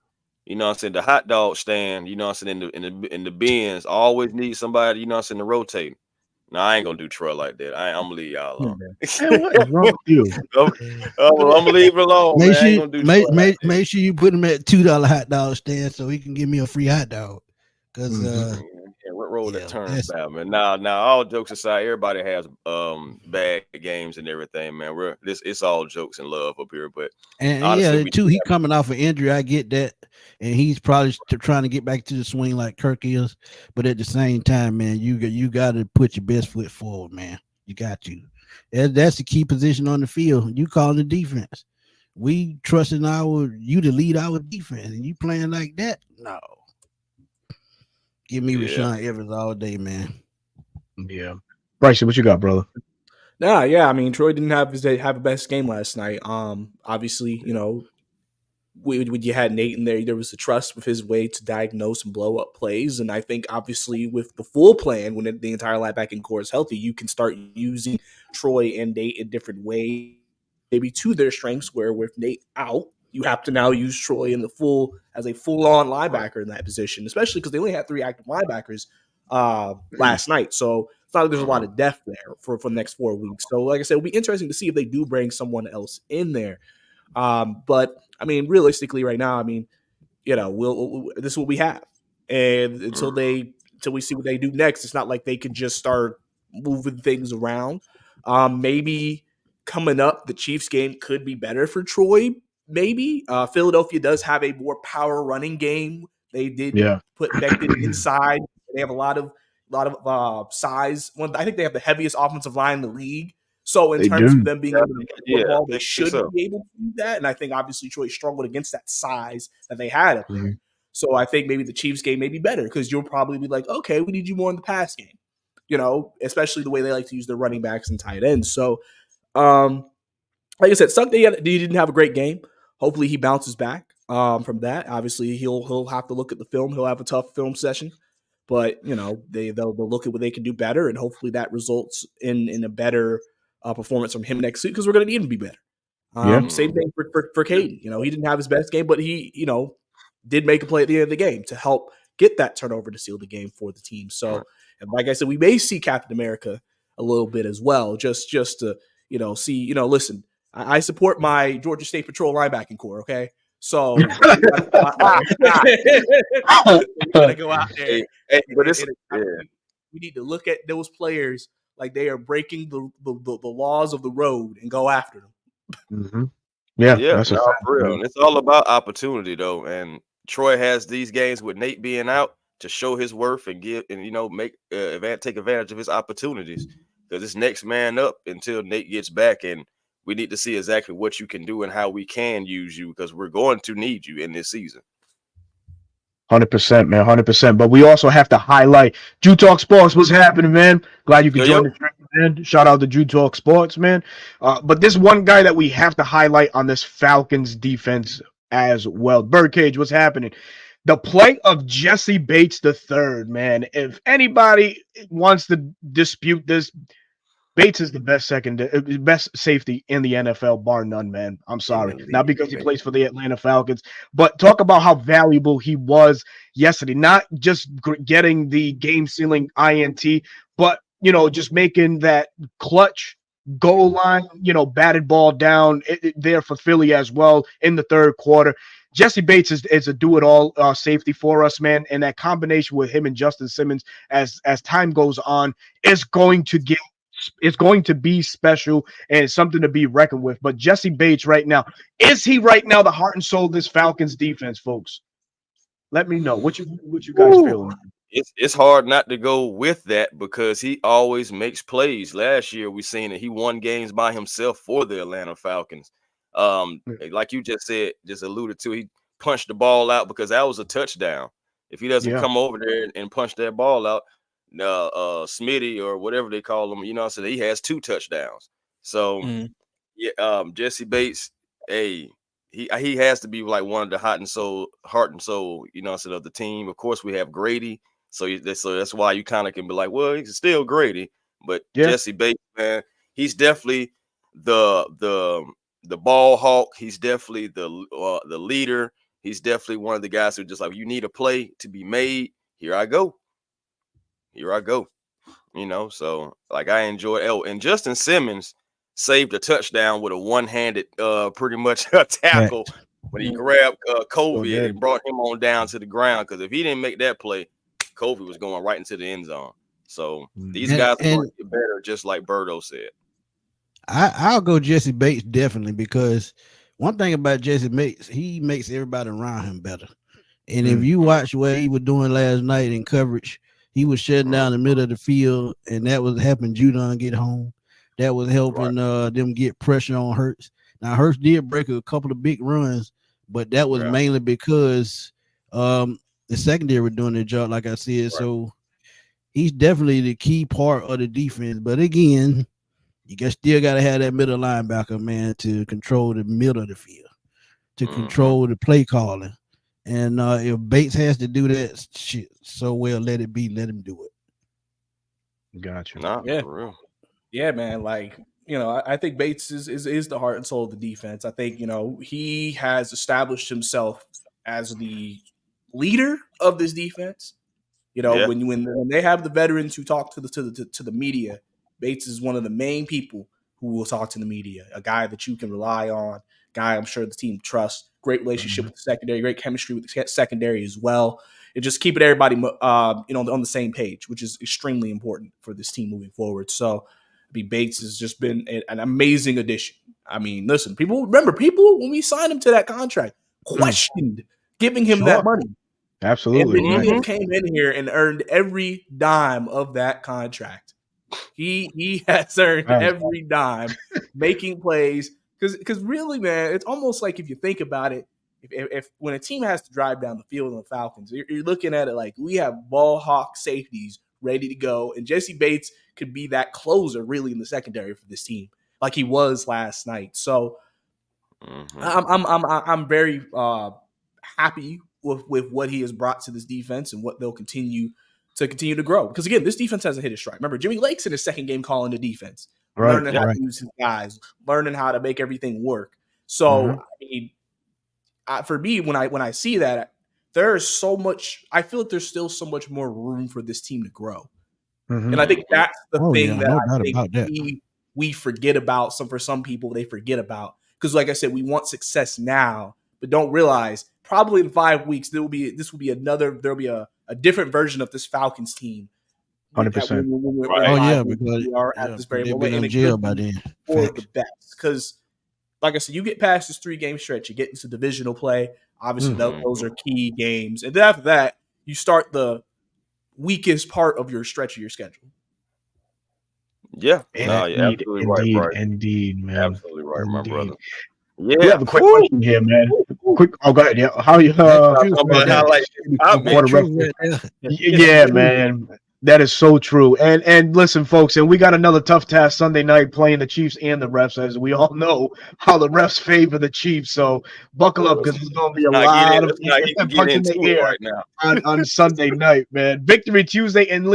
I'm saying? The hot dog stand, I'm saying, in the bins, always need somebody, I'm saying, to rotate. No, I ain't gonna do Troy like that. I'm gonna leave y'all alone. What's wrong with you? I'm gonna leave it alone. Make sure you put him at $2 hot dog stand so he can give me a free hot dog. Because what role that turns out, man. Now, all jokes aside, everybody has bad games and everything, man. It's all jokes and love up here, but honestly, he coming off an injury. I get that, and he's probably trying to get back to the swing like Kirk is. But at the same time, man, you got to put your best foot forward, man. You got to. That's the key position on the field. You calling the defense. We trusting you to lead our defense, and you playing like that? No. Give me Rashawn Evans all day, man. Yeah. Bryce, what you got, brother? Yeah. I mean, Troy didn't have a best game last night. Obviously, when you had Nate in there was the trust with his way to diagnose and blow up plays. And I think obviously with the full plan, when the entire linebacking core is healthy, you can start using Troy and Nate in different ways, maybe to their strengths, where with Nate out, you have to now use Troy as a full-on linebacker in that position, especially because they only had 3 active linebackers last night. So it's not like there's a lot of depth there for the next 4 weeks. So like I said, it'll be interesting to see if they do bring someone else in there. But I mean, realistically right now, I mean, this is what we have. And until we see what they do next, it's not like they can just start moving things around. Maybe coming up, the Chiefs game could be better for Troy. Maybe Philadelphia does have a more power running game. They did put Becton inside. They have a lot of size. I think they have the heaviest offensive line in the league. So in terms of them being able to play football, they should be able to do that. And I think obviously Troy struggled against that size that they had up there. So I think maybe the Chiefs game may be better because you'll probably be like, okay, we need you more in the pass game. Especially the way they like to use their running backs and tight ends. So like I said, Sunday he didn't have a great game. Hopefully he bounces back. from that. Obviously, he'll have to look at the film. He'll have a tough film session, but they'll look at what they can do better, and hopefully that results in a better performance from him next week because we're going to need him to be better. Same thing for Caden. He didn't have his best game, but he did make a play at the end of the game to help get that turnover to seal the game for the team. So, and like I said, we may see Captain America a little bit as well, just to see. Listen, I support my Georgia State Patrol linebacking corps. Okay. So we gotta go out there. We need to look at those players like they are breaking the laws of the road and go after them. Mm-hmm. Yeah, for real. And it's all about opportunity, though. And Troy has these games with Nate being out to show his worth and take advantage of his opportunities because it's next man up until Nate gets back, and we need to see exactly what you can do and how we can use you because we're going to need you in this season. 100%, man, 100%. But we also have to highlight Drew Talk Sports. What's happening, man? Glad you could join the trip, man. Shout out to Drew Talk Sports, man. But this one guy that we have to highlight on this Falcons defense as well. Birdcage, what's happening? The play of Jesse Bates III, man. If anybody wants to dispute this, Bates is the best safety in the NFL, bar none, man. I'm sorry. Not because he plays for the Atlanta Falcons, but talk about how valuable he was yesterday. Not just getting the game-sealing INT, but, just making that clutch goal line, batted ball down there for Philly as well in the third quarter. Jesse Bates is a do-it-all safety for us, man, and that combination with him and Justin Simmons as time goes on is going to be special and something to be reckoned with. But Jesse Bates right now, is he right now the heart and soul of this Falcons defense, folks? Let me know what you guys feel. It's hard not to go with that because he always makes plays. Last year we seen that he won games by himself for the Atlanta Falcons. Like you just said, just alluded to, he punched the ball out because that was a touchdown. If he doesn't come over there and punch that ball out, Smitty or whatever they call him, so he has 2 touchdowns. So Jesse Bates, he has to be like one of the heart and soul, of the team. Of course, we have Grady, so that's why you kind of can be like, well, he's still Grady, but Jesse Bates, man, he's definitely the ball hawk. He's definitely the leader. He's definitely one of the guys who just like, you need a play to be made. Here I go. So like I enjoy. And Justin Simmons saved a touchdown with a one-handed, pretty much a tackle when he grabbed Covey and brought him on down to the ground. Because if he didn't make that play, Covey was going right into the end zone. So these guys are going to get better, just like Birdo said. I'll go Jesse Bates definitely because one thing about Jesse Bates, he makes everybody around him better. And if you watch what he was doing last night in coverage, he was shutting down the middle of the field, and that was helping Judon get home. That was helping them get pressure on Hurts. Now, Hurts did break a couple of big runs, but that was mainly because the secondary were doing their job, like I said. Right. So he's definitely the key part of the defense. But again, you still got to have that middle linebacker, man, to control the middle of the field, to control the play calling. And if Bates has to do that shit so well, let it be. Let him do it. Gotcha. For real. Yeah, man. Like, I think Bates is the heart and soul of the defense. I think, he has established himself as the leader of this defense. When they have the veterans who talk to the media, Bates is one of the main people who will talk to the media, a guy that you can rely on, guy I'm sure the team trusts. Great relationship with the secondary, great chemistry with the secondary as well. And just keeping everybody, on the same page, which is extremely important for this team moving forward. So, Bates has just been an amazing addition. I mean, listen, people when we signed him to that contract, questioned giving him that money. Absolutely. And then he came in here and earned every dime of that contract. He has earned every dime, making plays. Because really, man, it's almost like if you think about it, if when a team has to drive down the field on the Falcons, you're looking at it like we have ball hawk safeties ready to go, and Jesse Bates could be that closer really in the secondary for this team, like he was last night. So I'm very happy with what he has brought to this defense and what they'll continue to grow. Because again, this defense hasn't hit a stride. Remember, Jimmy Lake's in his second game calling the defense, learning how to use his guys, learning how to make everything work. So I mean, for me, when I see that, there's so much. I feel like there's still so much more room for this team to grow, and I think that's the thing that I think we forget about. For some people, they forget about, because, like I said, we want success now, but don't realize probably in 5 weeks there'll be a different version of this Falcons team. 100%. Because we are at this very moment, and it could be for the best. Because, like I said, you get past this 3-game stretch, you get into divisional play. Obviously, those are key games. And then after that, you start the weakest part of your stretch of your schedule. Yeah. Absolutely right. Indeed, man. Absolutely right, my brother. Yeah. We have a quick question here, man. Oh, go ahead. Yeah. How you? Yeah, man. That is so true. And listen, folks, and we got another tough task Sunday night playing the Chiefs and the refs, as we all know how the refs favor the Chiefs. So buckle up, because there's going to be a lot of punching the air right now on Sunday night, man. Victory Tuesday, and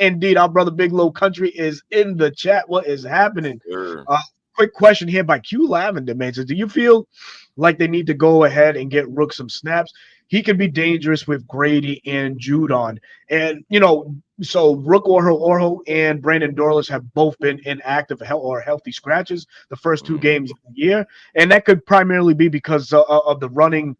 indeed, our brother Big Low Country is in the chat. What is happening? Sure. Quick question here by Q Lavender, man. So do you feel like they need to go ahead and get Rook some snaps? He can be dangerous with Grady and Judon. And, so Rook Orho and Brandon Dorlus have both been inactive or healthy scratches the first 2 games of the year. And that could primarily be because of the running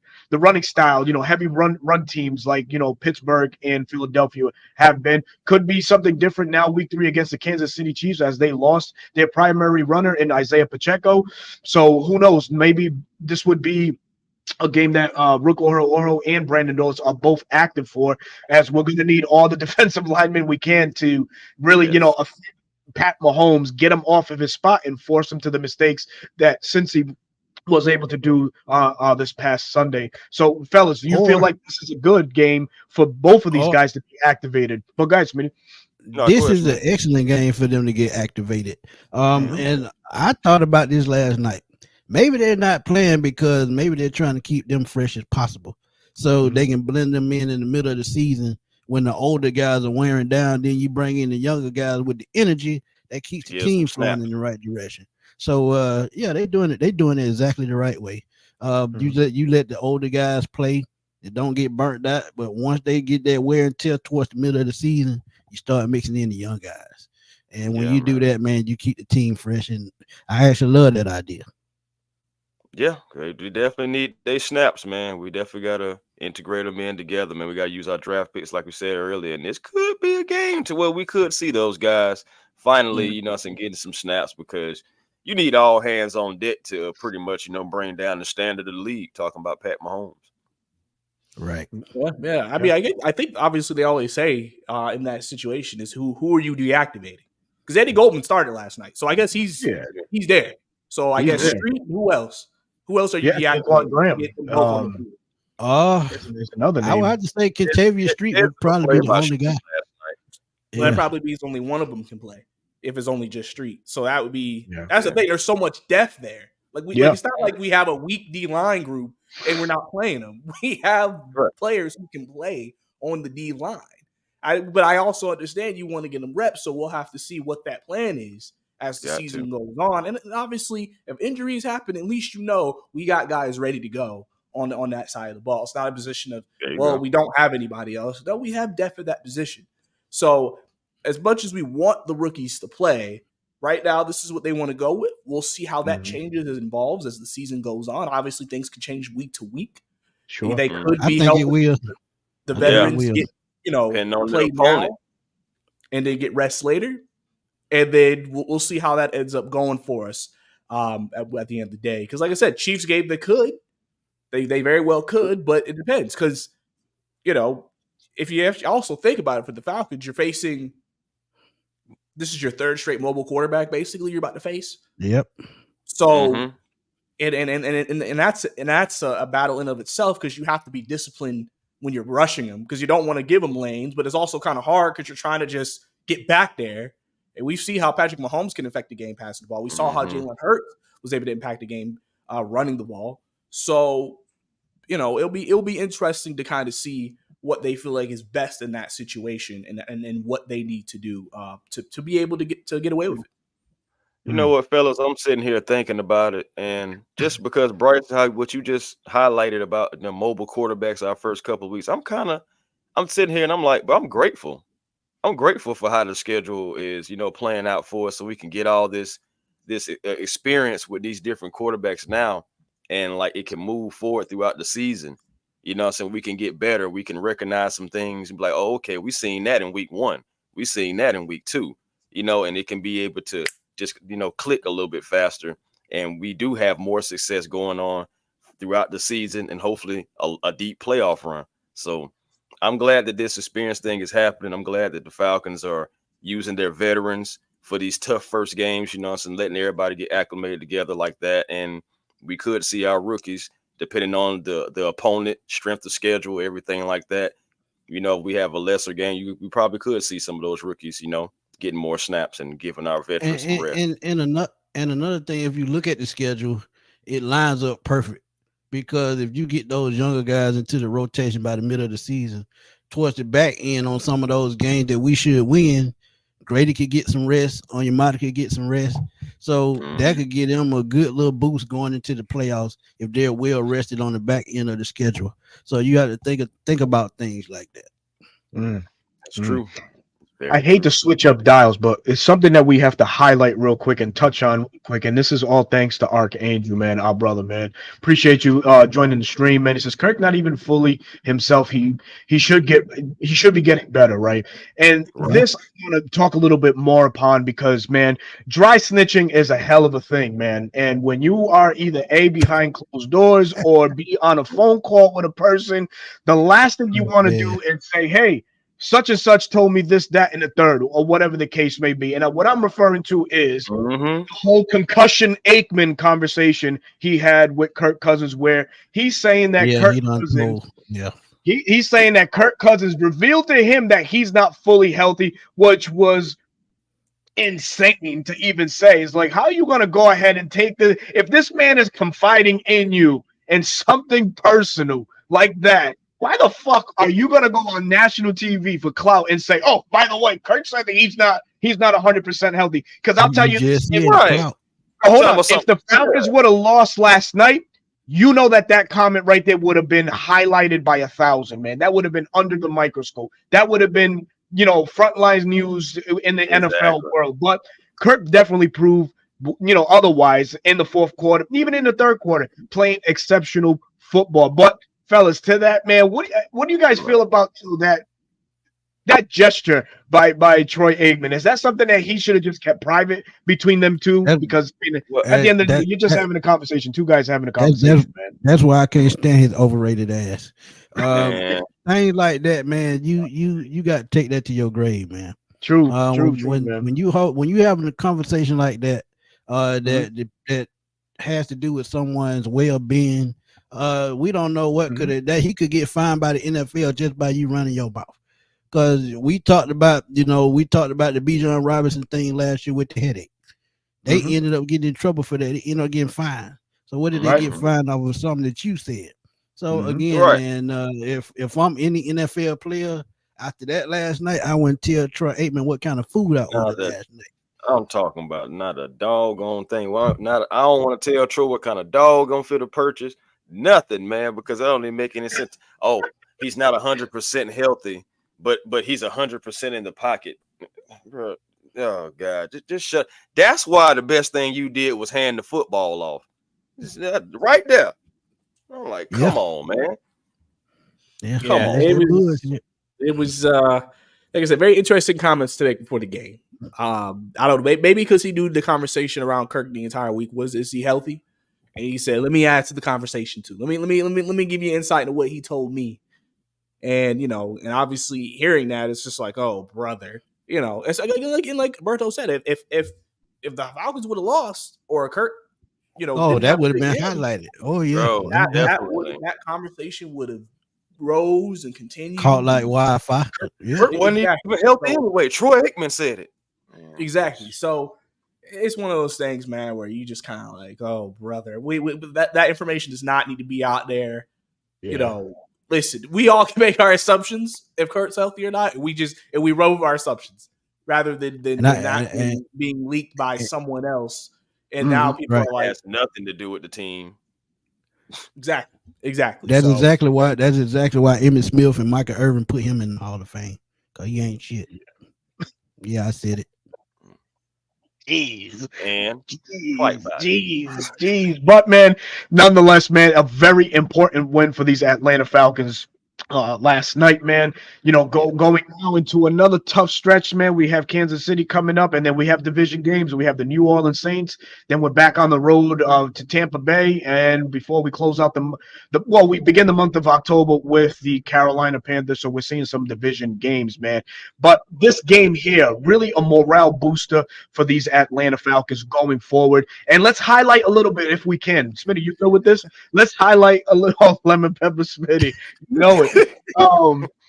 style, heavy run teams like, Pittsburgh and Philadelphia have been. Could be something different now week 3 against the Kansas City Chiefs, as they lost their primary runner in Isaiah Pacheco. So who knows? Maybe this would be a game that Rook Oro and Brandon Dorlus are both active for, as we're going to need all the defensive linemen we can to really, Pat Mahomes, get him off of his spot and force him to the mistakes that Cincy was able to do this past Sunday. So, fellas, do you feel like this is a good game for both of these guys to be activated? But guys, this is an excellent game for them to get activated. And I thought about this last night. Maybe they're not playing because maybe they're trying to keep them fresh as possible, so they can blend them in the middle of the season when the older guys are wearing down. Then you bring in the younger guys with the energy that keeps the team flowing in the right direction. So they're doing it. They're doing it exactly the right way. You let the older guys play. They don't get burnt out. But once they get that wear and tear towards the middle of the season, you start mixing in the young guys. And when you do that, man, you keep the team fresh. And I actually love that idea. Yeah, we definitely need they snaps, man. We definitely got to integrate them in together, man. We got to use our draft picks, like we said earlier. And this could be a game to where we could see those guys finally, getting some snaps, because you need all hands on deck to pretty much, bring down the standard of the league, talking about Pat Mahomes. Right. Yeah. I mean, I think obviously they always say in that situation is who are you deactivating? Because Eddie Goldman started last night. So I guess he's there. So I guess Street, who else? Who else are you deactivating? There's another name. I would have to say Kentavious Street would probably be the only guy. Well, that probably means only one of them can play if it's only just Street. So that would be that's the thing. There's so much depth there. Like it's not like we have a weak D line group and we're not playing them. We have players who can play on the D line. But I also understand you want to get them reps, so we'll have to see what that plan is as the season goes on. And obviously, if injuries happen, at least we got guys ready to go on that side of the ball. It's not a position of, we don't have anybody else. No, we have depth at that position. So as much as we want the rookies to play, right now, this is what they want to go with. We'll see how that changes and evolves as the season goes on. Obviously, things can change week to week. Sure. They could be helping the veterans get, play now and then get rest later. And then we'll see how that ends up going for us at the end of the day. Because like I said, Chiefs game, they could. They very well could, but it depends. Because, if you have to also think about it for the Falcons, you're facing – this is your third straight mobile quarterback, basically, you're about to face. Yep. So and that's a battle in of itself, because you have to be disciplined when you're rushing them, because you don't want to give them lanes, but it's also kind of hard because you're trying to just get back there. And we see how Patrick Mahomes can affect the game passing the ball. We saw how Jalen Hurts was able to impact the game running the ball. So it'll be interesting to kind of see what they feel like is best in that situation and what they need to do to be able to get away with it. You know what, fellas? I'm sitting here thinking about it, and just because Bryce, what you just highlighted about the mobile quarterbacks our first couple of weeks, I'm sitting here and I'm like, but I'm grateful. I'm grateful for how the schedule is, playing out for us, so we can get all this experience with these different quarterbacks now, and like it can move forward throughout the season. So we can get better. We can recognize some things and be like, oh, okay, we seen that in week 1, we seen that in week 2, and it can be able to just click a little bit faster, and we do have more success going on throughout the season, and hopefully a deep playoff run. So I'm glad that this experience thing is happening. I'm glad that the Falcons are using their veterans for these tough first games, and letting everybody get acclimated together like that. And we could see our rookies, depending on the opponent, strength of schedule, everything like that. If we have a lesser game, we probably could see some of those rookies, getting more snaps and giving our veterans some rest. And another thing, if you look at the schedule, it lines up perfect, because if you get those younger guys into the rotation by the middle of the season, towards the back end on some of those games that we should win, Grady could get some rest, Onyemata could get some rest. So that could get them a good little boost going into the playoffs if they're well rested on the back end of the schedule. So you have to think about things like that. That's true. I hate to switch up dials, but it's something that we have to highlight real quick and touch on quick. And this is all thanks to Archangel, man, our brother, man. Appreciate you joining the stream, man. He says Kirk not even fully himself. He should be getting better, right? And this I want to talk a little bit more upon, because, man, dry snitching is a hell of a thing, man. And when you are either A, behind closed doors, or B, on a phone call with a person, the last thing you want to do is say, hey, such and such told me this, that, and the third, or whatever the case may be. And what I'm referring to is the whole concussion Aikman conversation he had with Kirk Cousins, where he's saying that he's saying that Kirk Cousins revealed to him that he's not fully healthy, which was insane to even say. It's like, how are you going to go ahead and take if this man is confiding in you in something personal like that? Why the fuck are you gonna go on national TV for clout and say, "Oh, by the way, Kirk said that he's not 100% healthy"? Because I'll tell you, hold on. If the Falcons would have lost last night, that comment right there would have been highlighted by 1,000, man. That would have been under the microscope. That would have been, frontline news in the NFL world. But Kirk definitely proved, otherwise in the fourth quarter, even in the third quarter, playing exceptional football. But fellas, to that, man, what do you guys feel about that gesture by Troy Aikman? Is that something that he should have just kept private between them two? Because at the end of the day, you're just having a conversation. Two guys having a conversation, man. That's why I can't stand his overrated ass. Things like that, man. You got to take that to your grave, man. True. Man. When you having a conversation like that, that has to do with someone's well-being. We don't know what that he could get fined by the NFL just by you running your mouth. Because we talked about the Bijan Robinson thing last year with the headache. They ended up getting in trouble for that. They ended up getting fined. So what did they get fined over? Something that you said. So again, man, if I'm any NFL player after that last night, I wouldn't tell Troy Aikman what kind of food I ordered last night. I'm talking about not a doggone thing. I don't want to tell Troy what kind of dog I'm fit to purchase. Nothing, man, because that don't even make any sense. Oh, he's not 100% healthy, but he's 100% in the pocket. Bro, oh God, just shut. That's why the best thing you did was hand the football off. Right there. I'm like, come on, man. Yeah, come on. It was like I said, very interesting comments today before the game. I don't know, maybe because he knew the conversation around Kirk the entire week was, is he healthy? And he said, "Let me add to the conversation too. Let me give you insight into what he told me." And and obviously hearing that, it's just like, oh brother, it's like Berto said, if the Falcons would have lost or Kirk, that would have been highlighted. Oh yeah, bro, that conversation would have rose and continued, caught like Wi-Fi. Kirk wasn't even healthy anyway. Troy Aikman said it. Exactly. So it's one of those things, man, where you just kind of like, oh, brother, we that information does not need to be out there. You know, listen, we all can make our assumptions if Kurt's healthy or not. We roll with our assumptions rather than being leaked by someone else. And now people are like, it has nothing to do with the team. Exactly. That's exactly why Emmitt Smith and Michael Irvin put him in the Hall of Fame, because he ain't shit. Yeah, I said it. Jeez. But man, nonetheless, man, a very important win for these Atlanta Falcons last night, man. You know, going now into another tough stretch, man. We have Kansas City coming up, and then we have division games. We have the New Orleans Saints. Then we're back on the road to Tampa Bay, and before we close out we begin the month of October with the Carolina Panthers. So we're seeing some division games, man. But this game here, really a morale booster for these Atlanta Falcons going forward. And let's highlight a little bit if we can. Smitty, you go with this? Let's highlight a little lemon pepper Smitty. You know it.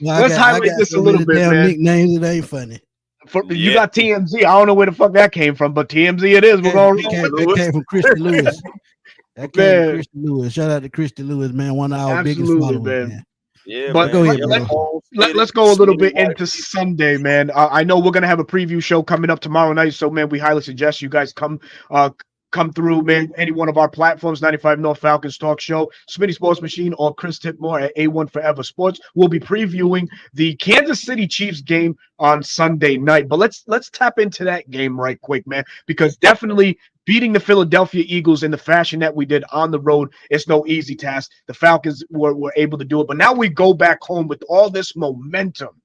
Let's highlight this a little bit, man. Nicknames, it ain't funny. You got TMZ. I don't know where the fuck that came from, but TMZ it is. We're going that came from Christy Lewis. That came from Christy Lewis. Shout out to Christy Lewis, man. One of our biggest followers, man. Yeah, but go ahead, let's go a little bit into Sunday, man. I know we're gonna have a preview show coming up tomorrow night, so man, we highly suggest you guys come through, man. Any one of our platforms, 95 North Falcons Talk Show, Smitty Sports Machine, or Chris Tipmore at A1 Forever Sports. We'll be previewing the Kansas City Chiefs game on Sunday night. But let's tap into that game right quick, man, because definitely beating the Philadelphia Eagles in the fashion that we did on the road is no easy task. The Falcons were able to do it. But now we go back home with all this momentum,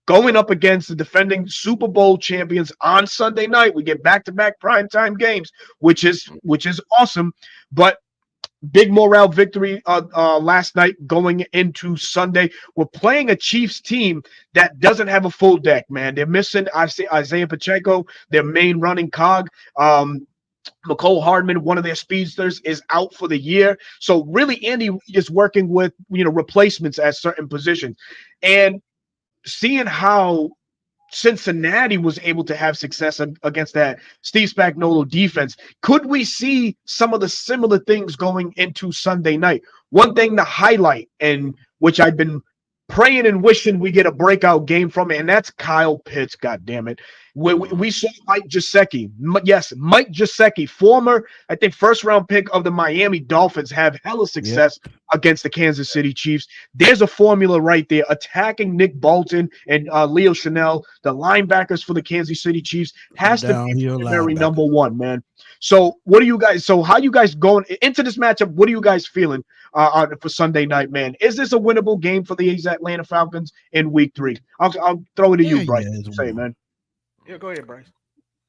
going up against the defending Super Bowl champions on Sunday night. We get back-to-back primetime games, which is awesome. But big morale victory last night going into Sunday. We're playing a Chiefs team that doesn't have a full deck, man. They're missing Isaiah Pacheco, their main running cog. McCole Hardman, one of their speedsters, is out for the year. So really, Andy is working with replacements at certain positions. And seeing how Cincinnati was able to have success against that Steve Spagnuolo defense, could we see some of the similar things going into Sunday night? One thing to highlight, and which I've been praying and wishing we get a breakout game from it, and that's Kyle Pitts, goddammit. We saw Mike Gesicki. Yes, Mike Gesicki, former, I think, first-round pick of the Miami Dolphins, have hella success against the Kansas City Chiefs. There's a formula right there. Attacking Nick Bolton and Leo Chanel, the linebackers for the Kansas City Chiefs, has to be primary number one, man. So how you guys going into this matchup? What are you guys feeling for Sunday night, man? Is this a winnable game for the Atlanta Falcons in Week 3? I'll throw it to you, Bryce. Say, man. Yeah, go ahead, Bryce.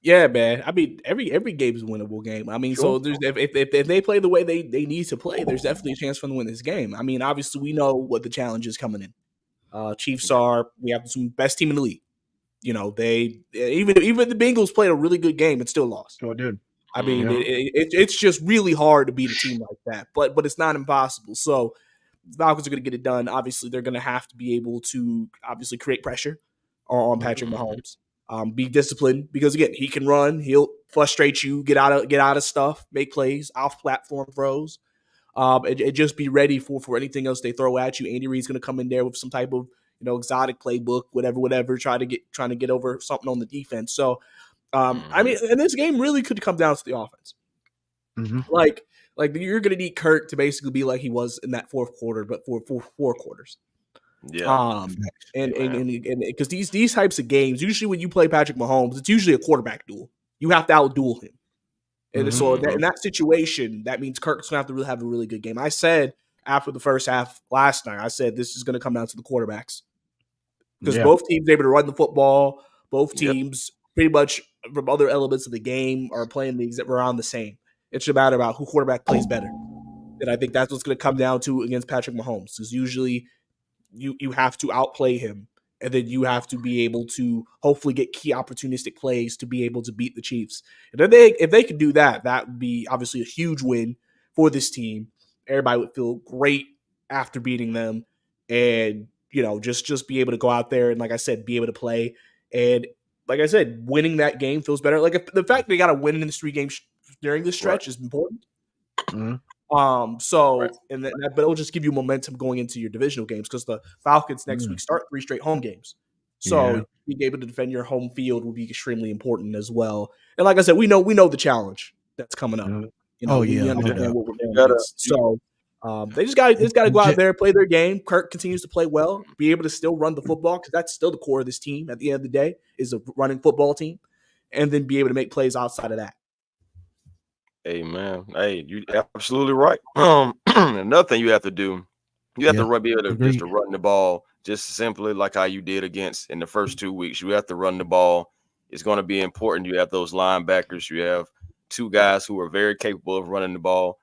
Yeah, man. I mean, every game is a winnable game. I mean, so there's if they play the way they need to play, there's definitely a chance for them to win this game. I mean, obviously we know what the challenge is coming in. Chiefs we have the best team in the league. You know, they even the Bengals played a really good game and still lost. Sure did. I mean, it's just really hard to beat a team like that, but it's not impossible. So the Falcons are going to get it done. Obviously, they're going to have to be able to create pressure on Patrick Mahomes. Be disciplined, because again, he can run. He'll frustrate you, get out of stuff, make plays, off platform throws, and just be ready for anything else they throw at you. Andy Reid's going to come in there with some type of exotic playbook, whatever, trying to get over something on the defense. So, I mean, and this game really could come down to the offense. Mm-hmm. Like you're going to need Kirk to basically be like he was in that fourth quarter, but for 4 quarters. Yeah. And because these types of games, usually when you play Patrick Mahomes, it's usually a quarterback duel. You have to outduel him. And so in that situation, that means Kirk's going to have to really have a really good game. I said after the first half last night, I said this is going to come down to the quarterbacks. Because both teams are able to run the football. Both teams pretty much from other elements of the game are playing around the same. It's a matter about who quarterback plays better. And I think that's what's going to come down to against Patrick Mahomes. Because usually you have to outplay him, and then you have to be able to hopefully get key opportunistic plays to be able to beat the Chiefs. And if they could do that, that would be obviously a huge win for this team. Everybody would feel great after beating them, and just be able to go out there and, like I said, be able to play. And like I said, winning that game feels better. Like the fact they got to win in this 3 games during this stretch is important. Mm-hmm. But it'll just give you momentum going into your divisional games because the Falcons next week start 3 straight home games. So being able to defend your home field will be extremely important as well. And like I said, we know the challenge that's coming up. We understand what we're going against. So they just got to go out there, play their game. Kirk continues to play well, be able to still run the football because that's still the core of this team. At the end of the day, is a running football team, and then be able to make plays outside of that. Hey man, hey, you absolutely right. Another thing you have to do, you have to be able to just to run the ball, just simply like how you did against in the first 2 weeks. You have to run the ball. It's going to be important. You have those linebackers. You have 2 guys who are very capable of running the ball,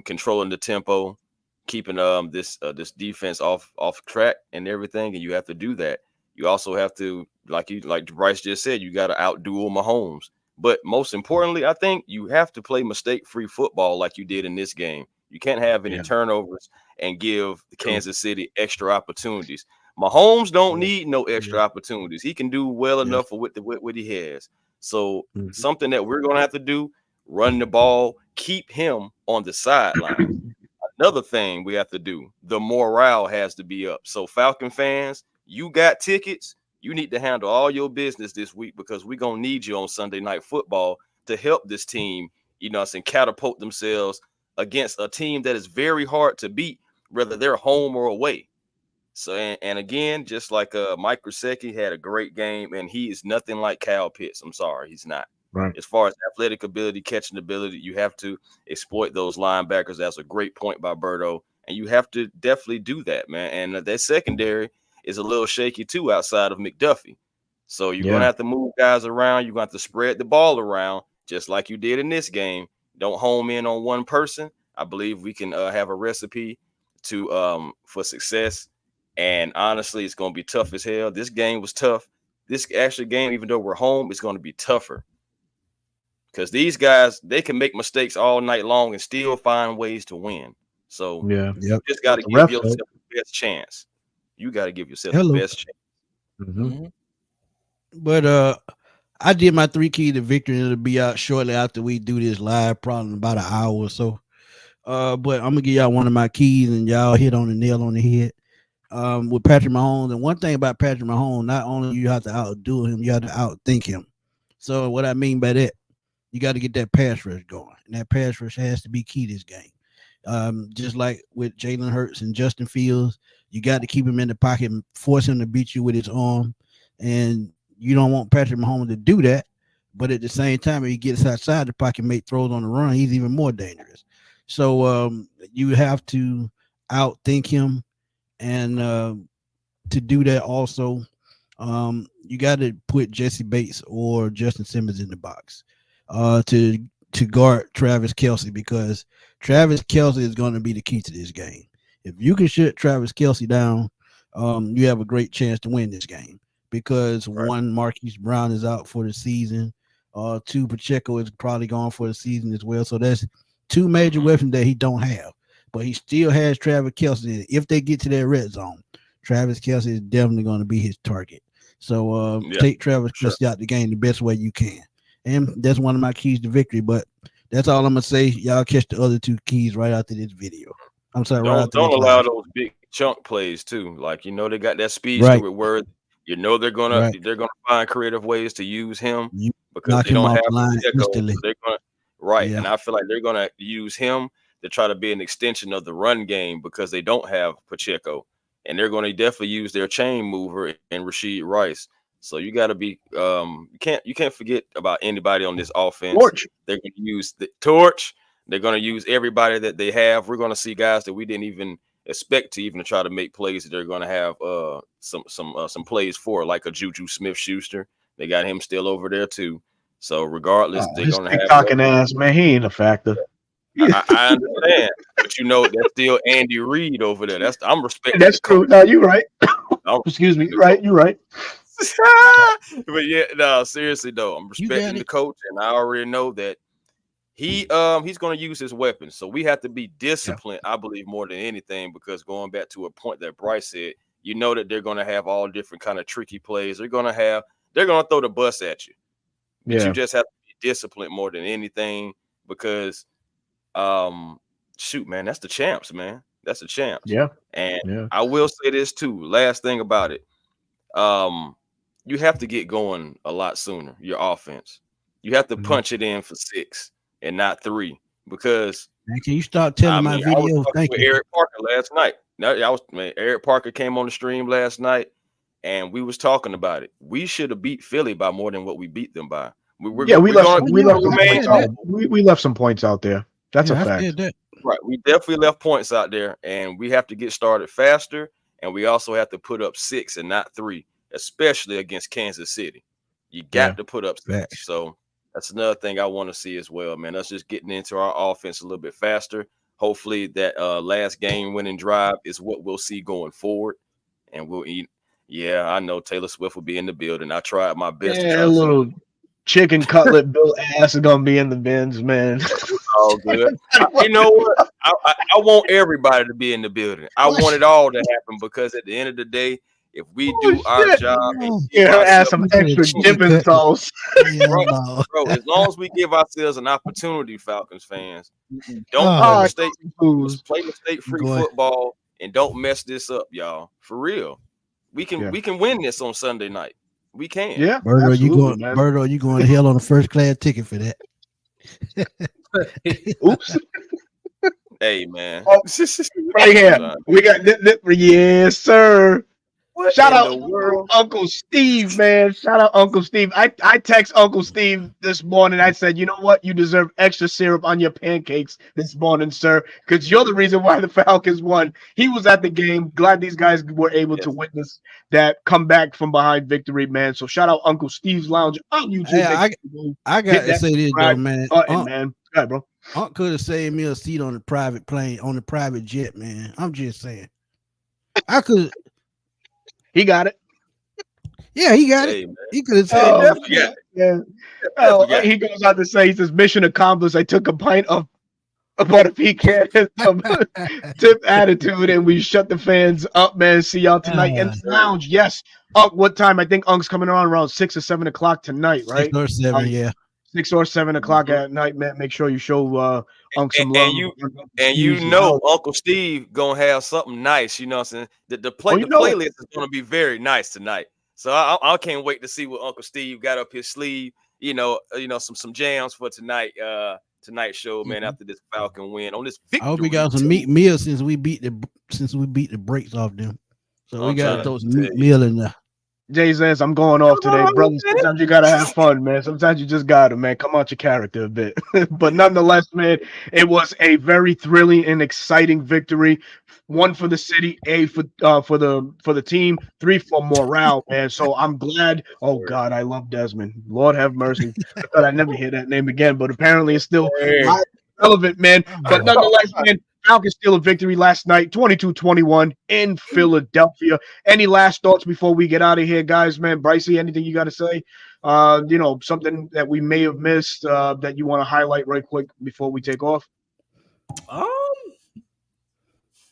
controlling the tempo, keeping this defense off track and everything. And you have to do that. You also have to, like Bryce just said, you got to outduel Mahomes. But most importantly, I think you have to play mistake-free football like you did in this game. You can't have any turnovers and give the Kansas City extra opportunities. Mahomes don't need no extra opportunities. He can do well enough for what he has. So something that we're going to have to do, run the ball, keep him on the sideline. Another thing we have to do, the morale has to be up. So Falcon fans, you got tickets. You need to handle all your business this week because we're going to need you on Sunday Night Football to help this team, catapult themselves against a team that is very hard to beat, whether they're home or away. So, and again, just like Mike Krzyzewski had a great game, and he is nothing like Kyle Pitts. I'm sorry, he's not. Right. As far as athletic ability, catching ability, you have to exploit those linebackers. That's a great point by Berto, and you have to definitely do that, man. And that secondary is a little shaky too outside of McDuffie. So you're going to have to move guys around. You're going to have to spread the ball around just like you did in this game. Don't home in on one person. I believe we can have a recipe to for success. And honestly, it's going to be tough as hell. This game was tough. This actual game, even though we're home, is going to be tougher. Because these guys, they can make mistakes all night long and still find ways to win. So you just got to give yourself the best chance. You got to give yourself the best chance. But I did my 3 key to victory, and it'll be out shortly after we do this live, probably about an hour or so. But I'm gonna give y'all one of my keys, and y'all hit on the nail on the head. With Patrick Mahomes, and one thing about Patrick Mahomes, not only you have to outdo him, you have to outthink him. So what I mean by that, you got to get that pass rush going, and that pass rush has to be key this game. Just like with Jalen Hurts and Justin Fields, you got to keep him in the pocket and force him to beat you with his arm. And you don't want Patrick Mahomes to do that. But at the same time, if he gets outside the pocket, make throws on the run, he's even more dangerous. So you have to outthink him. And to do that also, you got to put Jesse Bates or Justin Simmons in the box to guard Travis Kelce, because Travis Kelce is going to be the key to this game. If you can shut Travis Kelce down, you have a great chance to win this game, because one, Marquise Brown is out for the season. 2, Pacheco is probably gone for the season as well. So that's 2 major weapons that he don't have, but he still has Travis Kelce. If they get to that red zone, Travis Kelce is definitely going to be his target. So take Travis Kelce out the game the best way you can. And that's one of my keys to victory. But that's all I'm going to say. Y'all catch the other 2 keys right after this video. I'm sorry. Don't allow those big chunk plays too. Like, they got that speed with Word. They're gonna find creative ways to use him because they don't have Pacheco. So they're gonna and I feel like they're gonna use him to try to be an extension of the run game because they don't have Pacheco, and they're gonna definitely use their chain mover and Rashid Rice. So you got to be you can't forget about anybody on this offense. They're gonna use the torch. They're gonna use everybody that they have. We're gonna see guys that we didn't even expect to even try to make plays that they're going to have some plays for, like a Juju Smith-Schuster. They got him still over there too. So regardless, they're going to have talking ass, man. He ain't a factor. I understand, but that's still Andy Reid over there. I'm respecting. That's true. No, you're right. Excuse me. You're right. But seriously though, I'm respecting the coach, and I already know that he's going to use his weapons. So we have to be disciplined, I believe, more than anything, because going back to a point that Bryce said, that they're going to have all different kind of tricky plays. They're going to throw the bus at you. But you just have to be disciplined more than anything, because shoot, man, that's the champs, man. That's the champs. Yeah. And Yeah. I will say this too. Last thing about it. You have to get going a lot sooner, your offense. You have to punch it in for 6 and not 3 because man, can you start telling my I was video? talking Thank with you. Eric Parker last night. Eric Parker came on the stream last night and we was talking about it. We should have beat Philly by more than what we beat them by. We left some points out there. That's a fact. Right. We definitely left points out there, and we have to get started faster, and we also have to put up 6 and not 3, especially against Kansas City. You got to put up 6. So that's another thing I want to see as well, man. Us just getting into our offense a little bit faster. Hopefully that last game winning drive is what we'll see going forward, and we'll eat. Yeah, I know Taylor Swift will be in the building. I tried my best. Yeah, a little chicken cutlet built ass is gonna be in the bins, man. All good. You know what? I want everybody to be in the building. I want it all to happen because at the end of the day, if we do our job and add some extra dipping sauce, bro, as long as we give ourselves an opportunity, Falcons fans, don't play mistake-free football and don't mess this up, y'all. For real, we can win this on Sunday night. We can. Yeah, Birdo, you going to hell on a first class ticket for that? Oops. Hey, man. Right here. We got yes, sir. What Shout out Uncle Steve, man. Shout out Uncle Steve. I text Uncle Steve this morning. I said, you know what? You deserve extra syrup on your pancakes this morning, sir, because you're the reason why the Falcons won. He was at the game. Glad these guys were able to witness that comeback from behind victory, man. So shout out Uncle Steve's Lounge on YouTube. Hey, I got to say this, though, man. Man. Go ahead, bro. Unc could have saved me a seat on the private plane, on the private jet, man. I'm just saying. I could. He got it. Yeah, he got it. He could have said he goes out to say, he says, mission accomplished. I took a pint of butter pecan and some tip attitude, and we shut the fans up, man. See y'all tonight in the lounge. Yes. What time? I think Unc's coming on around 6 or 7 o'clock tonight, right? 6 or 7, 6 or 7 o'clock at night, man. Make sure you show Unc some love. And you know Uncle Steve gonna have something nice, you know what I'm saying? The playlist is gonna be very nice tonight. So I can't wait to see what Uncle Steve got up his sleeve, you know, some jams for tonight's show, man, after this Falcon win on this victory. I hope we got some meat meal since we beat the brakes off them. So we got those meat meal in there. Jay says, I'm going off today, brother. Sometimes you gotta have fun, man. Sometimes you just gotta, man. Come out your character a bit. But nonetheless, man, it was a very thrilling and exciting victory. 1 for the city, for the team, 3 for morale, man. So I'm glad. Oh God, I love Desmond. Lord have mercy. I thought I'd never hear that name again, but apparently it's still relevant, man. But nonetheless, man, Falcons steal a victory last night, 22-21 in Philadelphia. Any last thoughts before we get out of here, guys, man? Brycey, anything you got to say? Something that we may have missed that you want to highlight right quick before we take off?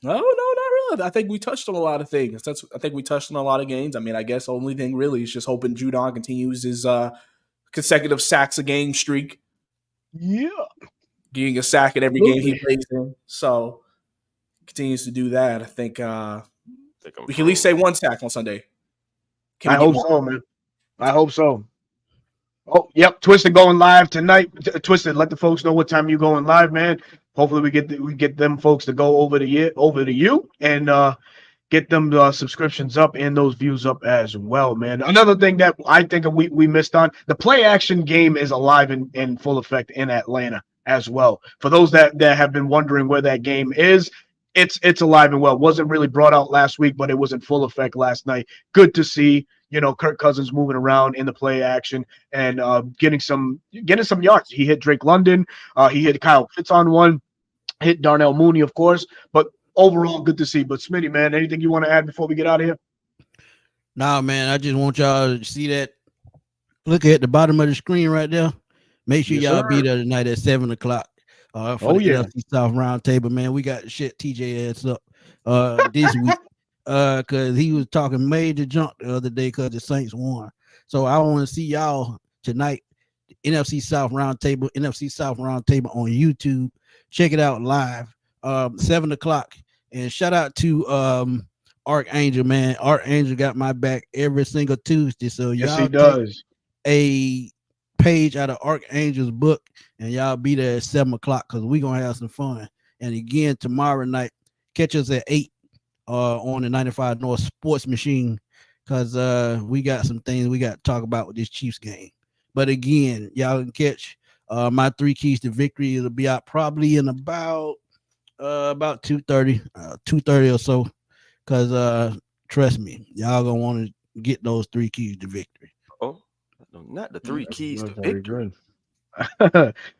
No, not really. I think we touched on a lot of things. I think we touched on a lot of games. I mean, I guess the only thing really is just hoping Judon continues his consecutive sacks a game streak. Yeah. Getting a sack in every game he plays in. So continues to do that. I think we can at least say 1 sack on Sunday. I hope so, man. I hope so. Oh, yep. Twisted going live tonight. Twisted, let the folks know what time you're going live, man. Hopefully we get them folks to go over to you and get them subscriptions up and those views up as well, man. Another thing that I think we missed on, the play action game is alive in full effect in Atlanta as well. For those that have been wondering where that game is, it's alive and well. Wasn't really brought out last week, but it was in full effect last night. Good to see, Kirk Cousins moving around in the play action and getting some yards. He hit Drake London. He hit Kyle Pitts on one. Hit Darnell Mooney, of course. But overall, good to see. But Smitty, man, anything you want to add before we get out of here? Nah, man, I just want y'all to see that. Look at the bottom of the screen right there. Make sure y'all be there tonight at 7 o'clock. For the NFC South Roundtable, man. We got to shut TJ ass up this week. Because he was talking major junk the other day because the Saints won. So I want to see y'all tonight. NFC South Roundtable on YouTube. Check it out live. 7 o'clock. And shout out to Archangel, man. Archangel got my back every single Tuesday. So Yes, y'all he does. a page out of Archangel's book, and y'all be there at 7 o'clock because we're gonna have some fun. And again, tomorrow night, catch us at 8 on the 95 North Sports Machine, because we got some things we got to talk about with this Chiefs game. But again, y'all can catch my 3 keys to victory. It'll be out probably in about 2:30 or so, because trust me, y'all gonna want to get those 3 keys to victory. Oh, not the 3 keys to victory.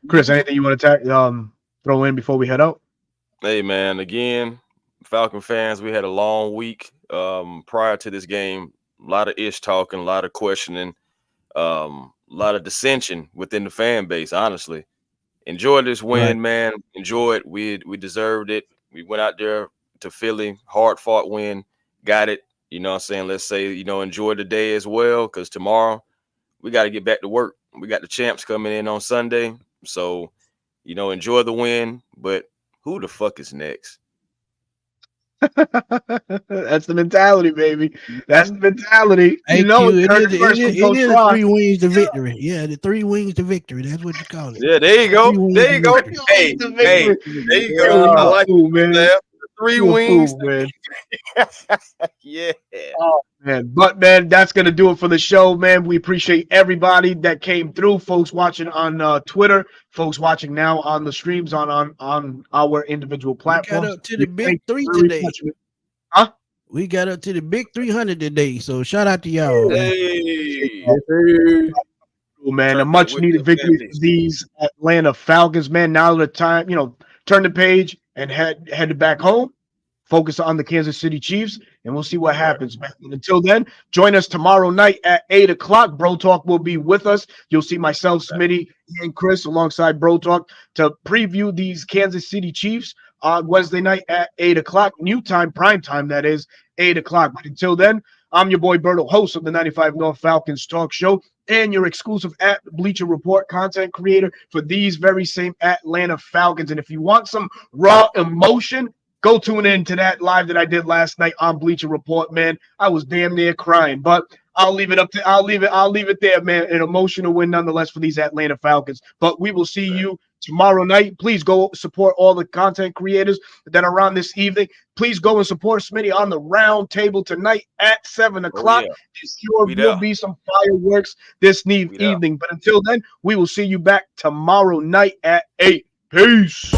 Chris, anything you want to throw in before we head out? Hey man, again, Falcon fans, we had a long week prior to this game. A lot of ish talking, a lot of questioning, a lot of dissension within the fan base. Honestly, enjoy this win, man. Enjoy it. We deserved it. We went out there to Philly, hard fought win, got it. You know what I'm saying? Let's say, enjoy the day as well, because tomorrow we got to get back to work. We got the champs coming in on Sunday. So, enjoy the win. But who the fuck is next? That's the mentality, baby. That's the mentality. It is 3 wings to victory. Yeah, the 3 wings to victory. That's what you call it. Yeah, there you go. There you go. Hey, there you go. I like it, man. The 3 wings. Man. Yeah. Oh, man. But, man, that's going to do it for the show, man. We appreciate everybody that came through, folks watching on Twitter, folks watching now on the streams on our individual platforms. We got up to the big 3 today. Huh? We got up to the big 300 today. So shout out to y'all. Hey. Man, a much needed victory for these Atlanta Falcons, man. Now the time, turn the page and head back home. Focus on the Kansas City Chiefs, and we'll see what happens, man. And until then, join us tomorrow night at 8 o'clock. Bro Talk will be with us. You'll see myself, Smitty, and Chris alongside Bro Talk to preview these Kansas City Chiefs on Wednesday night at 8 o'clock. New time, prime time, that is, 8 o'clock. But until then, I'm your boy Berto, host of the 95 North Falcons Talk Show, and your exclusive at Bleacher Report content creator for these very same Atlanta Falcons. And if you want some raw emotion, go tune in to that live that I did last night on Bleacher Report, man. I was damn near crying, but I'll leave it there, man. An emotional win nonetheless for these Atlanta Falcons. But we will see you tomorrow night. Please go support all the content creators that are on this evening. Please go and support Smitty on the round table tonight at 7 o'clock. Yeah. There will be some fireworks this evening. But until then, we will see you back tomorrow night at 8. Peace.